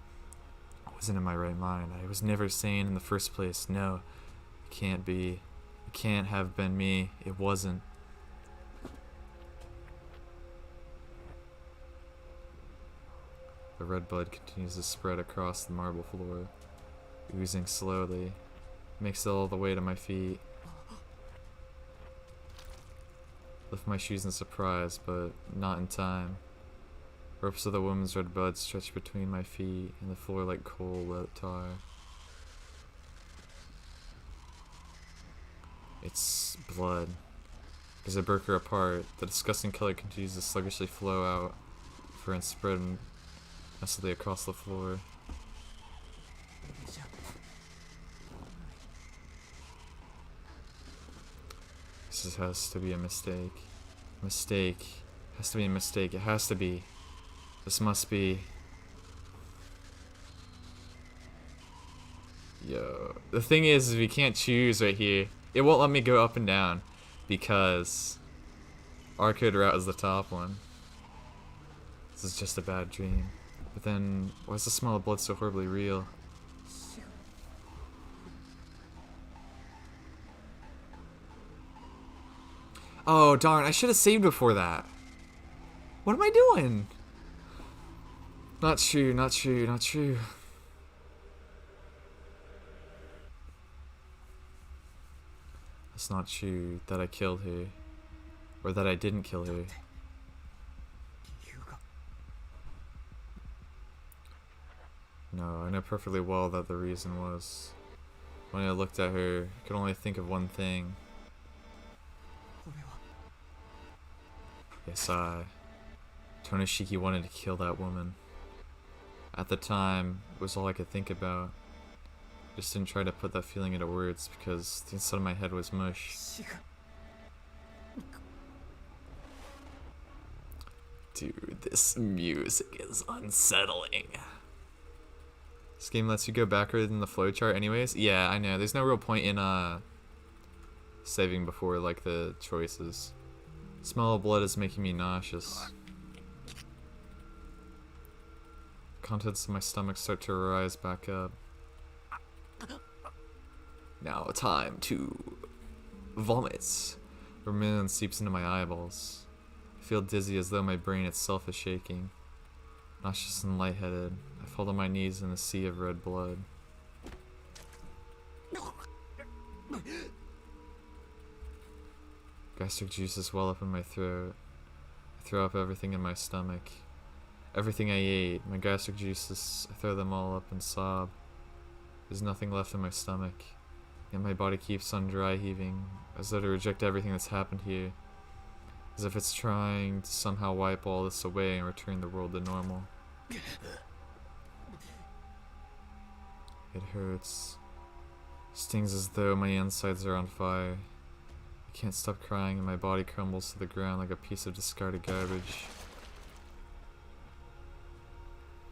in my right mind. I was never sane in the first place. No, it can't be. It can't have been me. It wasn't. The red blood continues to spread across the marble floor, oozing slowly. Makes it all the way to my feet. Lift my shoes in surprise, but not in time. Ropes of the woman's red blood stretch between my feet and the floor like coal wet tar. It's blood. As I broke her apart, the disgusting color continues to sluggishly flow out for and spread messily across the floor. This has to be a mistake. Mistake. Has to be a mistake. It has to be. This must be. Yo. The thing is we can't choose right here. It won't let me go up and down because Arcueid route is the top one. This is just a bad dream. But then, why is the smell of blood so horribly real? Oh darn, I should have saved before that. What am I doing? Not true, not true, not true. It's not true that I killed her. Or that I didn't kill her. No, I know perfectly well that the reason was. When I looked at her, I could only think of one thing. Yes, Tonoshiki wanted to kill that woman. At the time, it was all I could think about. I just didn't try to put that feeling into words because the inside of my head was mush. Dude, this music is unsettling. This game lets you go backward in the flowchart anyways? Yeah, I know. There's no real point in saving before like the choices. Smell of blood is making me nauseous. Contents of my stomach start to rise back up. Now time to vomit. Vermilion seeps into my eyeballs. I feel dizzy as though my brain itself is shaking. Nauseous and lightheaded, I fall to my knees in a sea of red blood. Gastric juices well up in my throat. I throw up everything in my stomach. Everything I ate, my gastric juices, I throw them all up and sob. There's nothing left in my stomach. Yet my body keeps on dry heaving, as though to reject everything that's happened here. As if it's trying to somehow wipe all this away and return the world to normal. It hurts. Stings as though my insides are on fire. I can't stop crying and my body crumbles to the ground like a piece of discarded garbage.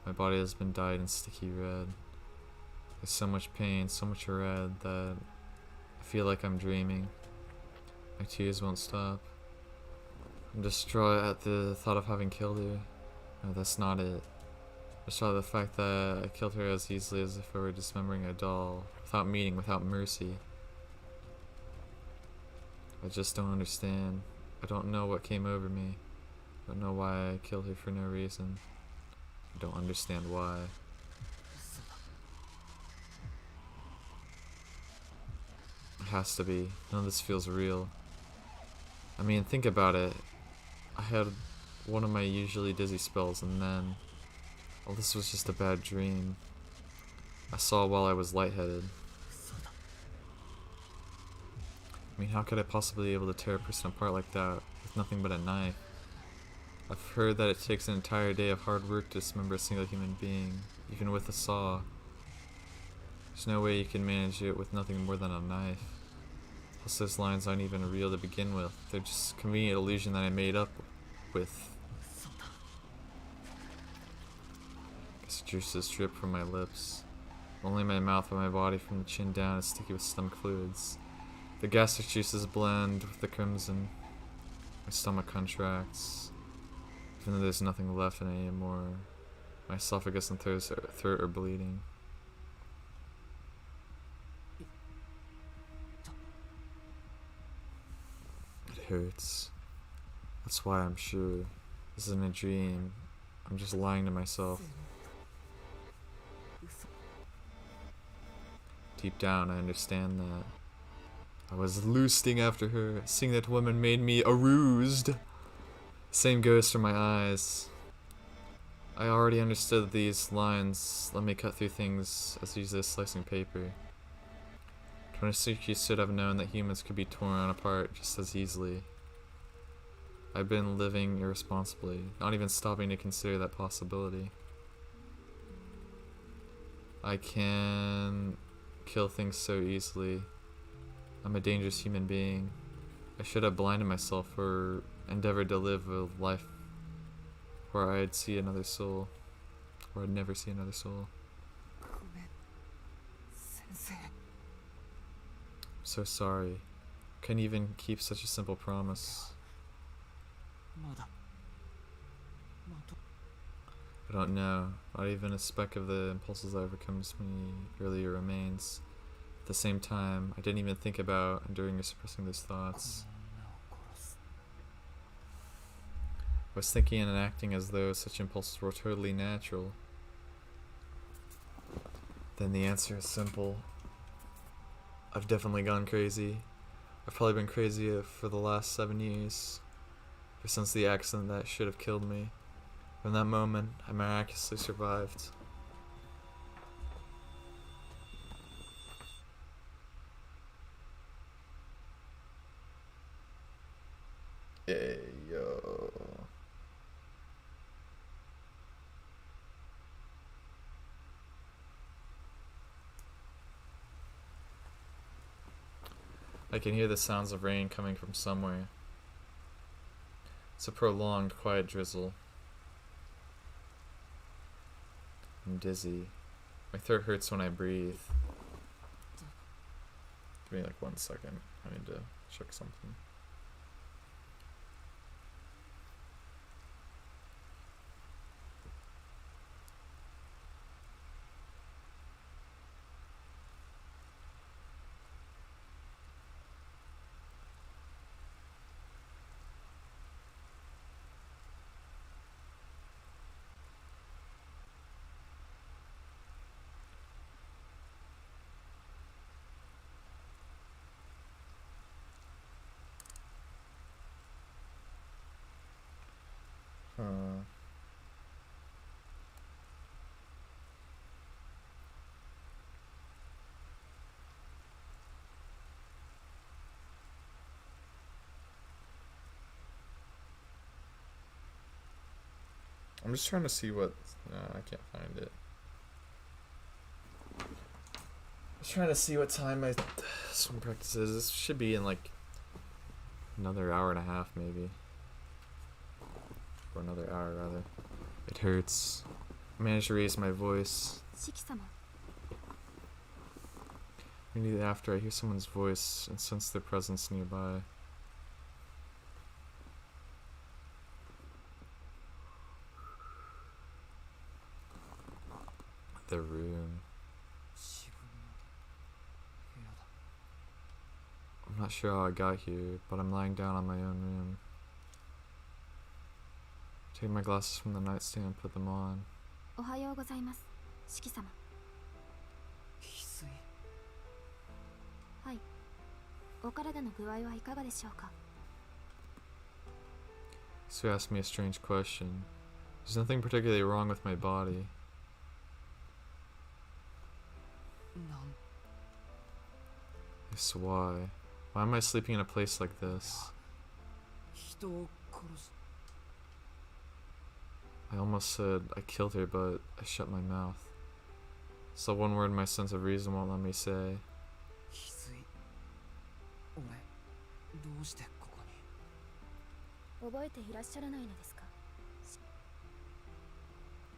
My body has been dyed in sticky red. There's so much pain, so much red that I feel like I'm dreaming. My tears won't stop. I'm distraught at the thought of having killed her. No, that's not it. Distraught at the fact that I killed her as easily as if I were dismembering a doll, without meaning, without mercy. I just don't understand. I don't know what came over me. I don't know why I killed her for no reason. I don't understand why. It has to be. None of this feels real. I mean, think about it. I had one of my usually dizzy spells and then... well, this was just a bad dream. I saw while I was lightheaded. I mean, how could I possibly be able to tear a person apart like that with nothing but a knife? I've heard that it takes an entire day of hard work to dismember a single human being, even with a saw. There's no way you can manage it with nothing more than a knife. Plus those lines aren't even real to begin with. They're just a convenient illusion that I made up with. Guess juices drip from my lips. Only my mouth and my body from the chin down is sticky with stomach fluids. The gastric juices blend with the crimson. My stomach contracts. Even though there's nothing left in it anymore, my esophagus and throat are bleeding. It hurts. That's why I'm sure this isn't a dream. I'm just lying to myself. Deep down, I understand that. I was lusting after her. Seeing that woman made me aroused. Same goes for my eyes. I already understood these lines. Let me cut through things as easy as slicing paper. Tonosuke should have known that humans could be torn apart just as easily. I've been living irresponsibly, not even stopping to consider that possibility. I can kill things so easily. I'm a dangerous human being. I should have blinded myself or endeavored to live a life where I'd see another soul. Or I'd never see another soul. I'm so sorry. Couldn't even keep such a simple promise. I don't know. Not even a speck of the impulses that overcomes me earlier remains. At the same time, I didn't even think about enduring or suppressing those thoughts. I was thinking and acting as though such impulses were totally natural. Then the answer is simple. I've definitely gone crazy. I've probably been crazy for the last 7 years. Ever since the accident that should have killed me. From that moment, I miraculously survived. Hey, yo. I can hear the sounds of rain coming from somewhere. It's a prolonged, quiet drizzle. I'm dizzy. My throat hurts when I breathe. Give me like 1 second. I need to check something. I'm just trying to see what... No, I can't find it. I'm just trying to see what time my swim practice is. This should be in like another hour and a half, maybe. Or another hour, rather. It hurts. I managed to raise my voice. Immediately after, I hear someone's voice and sense their presence nearby. The room. I'm not sure how I got here, but I'm lying down on my own room. Take my glasses from the nightstand and put them on. おはようございます、四季様。翡翠。はい。お体の具合はいかがでしょうか。So you asked me a strange question. There's nothing particularly wrong with my body. Yes, why? Why am I sleeping in a place like this? I almost said I killed her, but I shut my mouth. So one word my sense of reason won't let me say. 翡翠、俺どうしてここに。覚えていらっしゃらないのですか？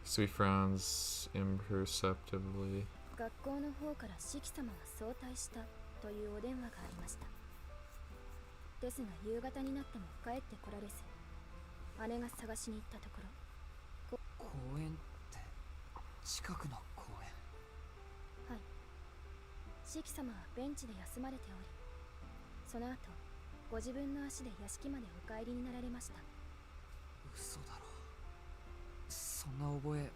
Sweet frowns imperceptibly. 学校の方から四季様が早退したというお電話がありました。ですが夕方になっても帰ってこられず、姉が探しに行ったところ、公園って近くの公園。はい。四季様はベンチで休まれており、その後ご自分の足で屋敷までお帰りになられました。嘘だろ。そんな覚え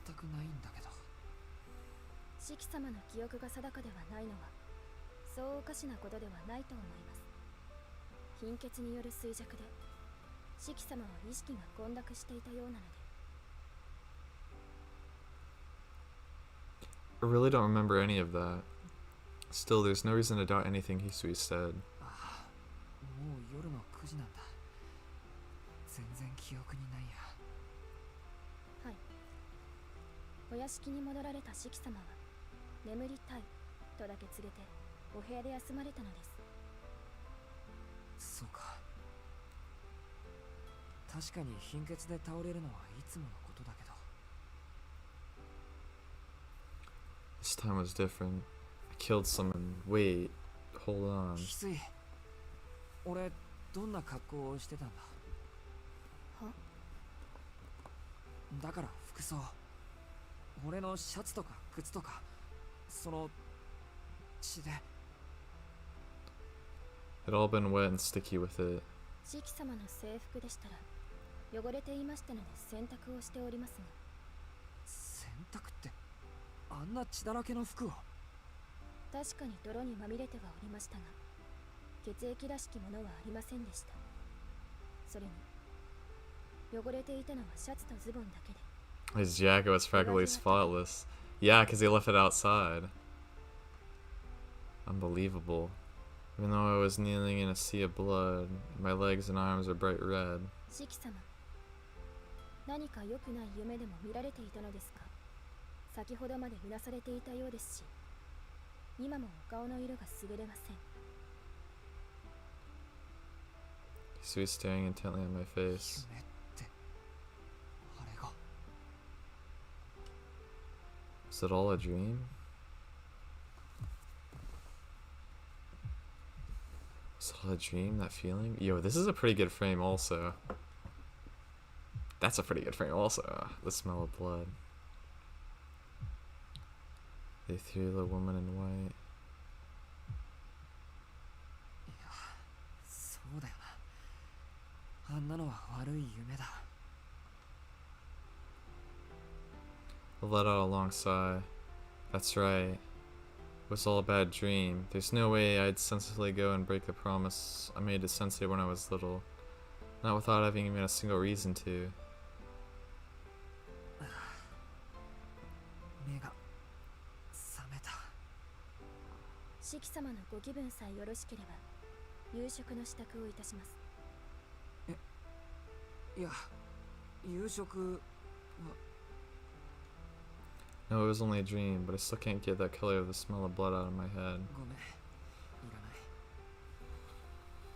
全くないんだけど。四季様の記憶が定かではないのはそうおかしなことではないと思います。貧血による衰弱で四季様は意識が混濁していたようなので。 I really don't remember any of that. Still, there's no reason to doubt anything Hisui said. ああ、もう夜の9時なんだ。全然記憶にないや。はい。お屋敷に戻られた四季様は眠りたいとだけ告げてお部屋で休まれたのです。そうか。確かに貧血で倒れるのはいつものことだけど。 This time was different. I killed someone. Wait, hold on. 翡翠、俺どんな格好をしてたんだ。は？だから服装、俺のシャツとか靴とか、その血で。 It all been wet and sticky with it. 四季様の制服でしたら汚れていましたので洗濯をしておりますが。洗濯ってあんな血だらけの服を。確かに泥にまみれてはおりましたが、血液らしきものはありませんでした。それに汚れていたのはシャツとズボンだけで。 His jacket was practically spotless. Yeah, because he left it outside. Unbelievable. Even though I was kneeling in a sea of blood, my legs and arms were bright red. 四季様、何か良くない夢でも見られていたのですか？先ほどまでうなされていたようですし、今もお顔の色が優れません。 He was staring intently at my face. 夢ってあれが。 Was it all a dream? Was it all a dream, that feeling? Yo, this is a pretty good frame also. That's a pretty good frame also. The smell of blood. They threw the woman in white. いや、そうだよな。あんなのは悪い夢だ。 I let out a long sigh. That's right. It was all a bad dream. There's no way I'd sensibly go and break the promise I made to Sensei when I was little. Not without having even a single reason to. 目が覚めた。四季様のご気分さえよろしければ夕食の支度をいたします。いや、夕食は。 No, it was only a dream, but I still can't get that color of the smell of blood out of my head. ごめん、いらない。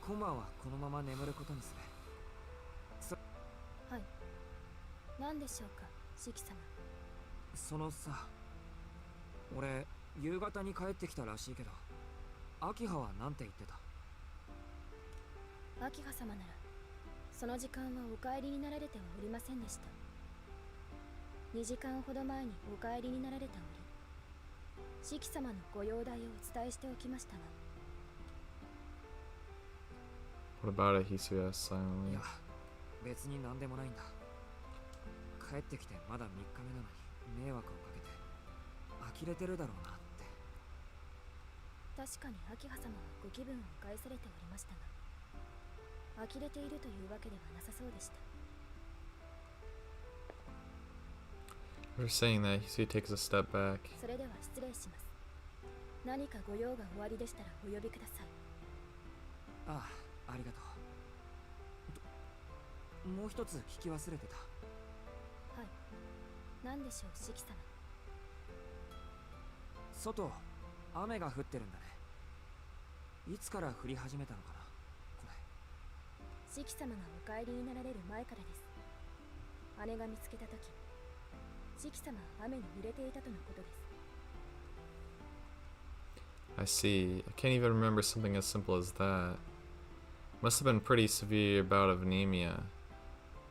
今晩はこのまま眠ることにする。はい。何でしょうか、四季様。そのさ、俺夕方に帰ってきたらしいけど、秋葉はなんて言ってた？秋葉様ならその時間はお帰りになられてはおりませんでした。2時間ほど前にお帰りになられた折、四季様のご容体をお伝えしておきましたが。 What about it? Hisui asked い silently. や、別になんでもないんだ。帰ってきてまだ3日目なのに迷惑をかけて呆れてるだろうなって。確かに秋葉様はご気分を害されておりましたが、呆れているというわけではなさそうでした。 After saying that, Hisui takes a step back. それでは失礼します。何かご用がおありでしたらお呼びください。ああ、ありがとう。もう一つ聞き忘れてた。はい。何でしょう、四季様。外雨が降ってるんだね。いつから降り始めたのかなこれ。四季様がお帰りになられる前からです。姉が見つけた時、四季様は雨に濡れていたとのことです。 I see. I can't even remember something as simple as that. Must have been a pretty severe bout of anemia.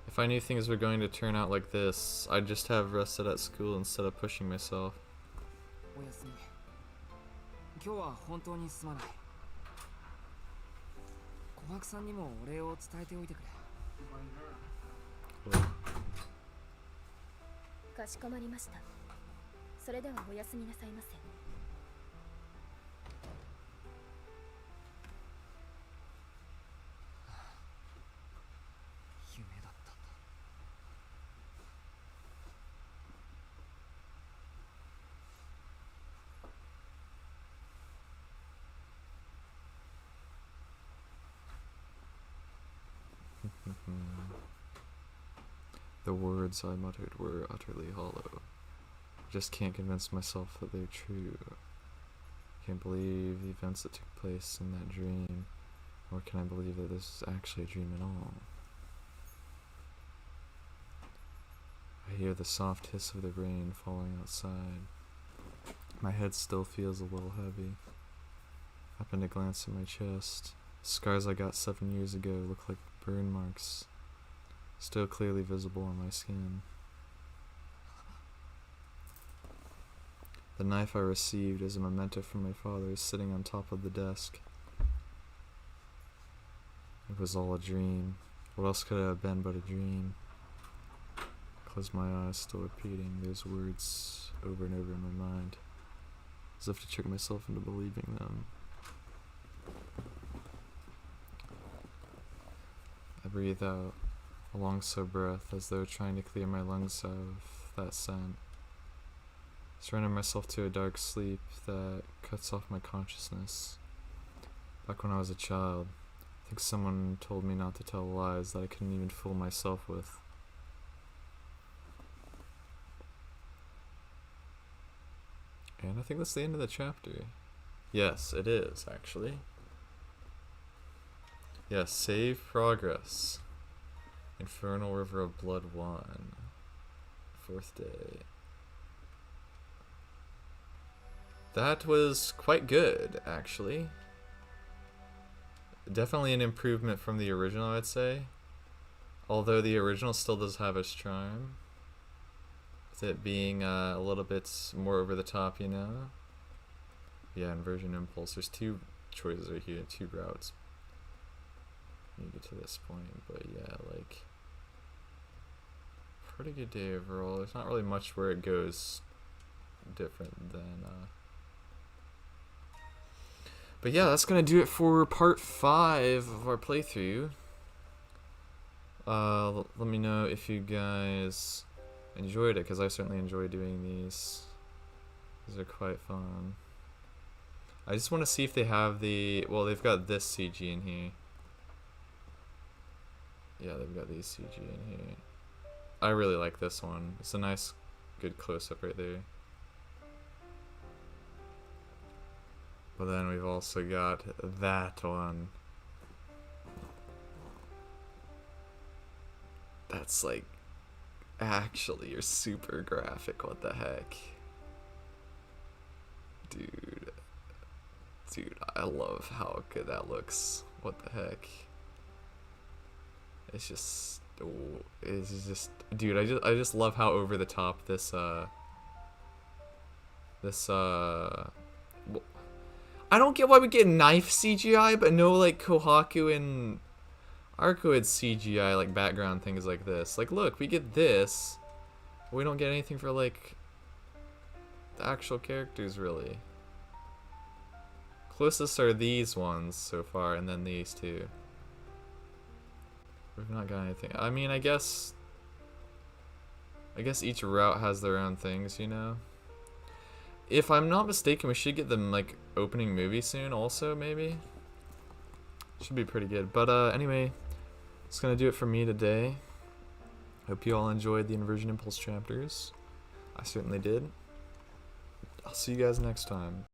If I knew things were going to turn out like this, I'd just have rested at school instead of pushing myself. おやすみ。今日は本当にすまない。小白さんにもお礼を伝えておいてくれ。かしこまりました。それではおやすみなさいませ。夢だったんだ。The words I muttered were utterly hollow. I just can't convince myself that they're true. I can't believe the events that took place in that dream, nor can I believe that this is actually a dream at all. I hear the soft hiss of the rain falling outside. My head still feels a little heavy. I happen to glance at my chest. The scars I got 7 years ago look like burn marks, still clearly visible on my skin. The knife I received as a memento from my father is sitting on top of the desk. It was all a dream. What else could it have been but a dream? I close my eyes, still repeating those words over and over in my mind, as if to trick myself into believing them. I breathe out, a long slow breath, as though trying to clear my lungs of that scent. Surrender myself to a dark sleep that cuts off my consciousness. Back when I was a child, I think someone told me not to tell lies that I couldn't even fool myself with. And I think that's the end of the chapter. Yes, it is, actually. Yes, save progress. Infernal River of Blood 1. 4th day. That was quite good, actually. Definitely an improvement from the original, I'd say. Although the original still does have its charm. With it being a little bit more over the top, you know? Yeah, Inversion Impulse. There's 2 choices right here, 2 routes. You get to this point, but yeah, like, pretty good day overall. There's not really much where it goes different than but yeah, that's gonna do it for part 5 of our playthrough. Let me know if you guys enjoyed it, because I certainly enjoy doing these. These are quite fun. I just want to see if they have the, well, they've got this CG in here. Yeah, they've got these CG in here. I really like this one. It's a nice, good close-up right there. But then we've also got that one. That's like, actually, you're super graphic. What the heck? Dude, I love how good that looks. What the heck? It's just, oh, it's just, dude, I just love how over the top this I don't get why we get knife CGI but no like Kohaku and Arcueid CGI like background things like this. Like, look, we get this, but we don't get anything for like the actual characters really. Closest are these ones so far, and then these two. We've not got anything. I mean, I guess each route has their own things, you know? If I'm not mistaken, we should get them, like, opening movie soon also, maybe? Should be pretty good. But, anyway, that's gonna do it for me today. Hope you all enjoyed the Inversion Impulse chapters. I certainly did. I'll see you guys next time.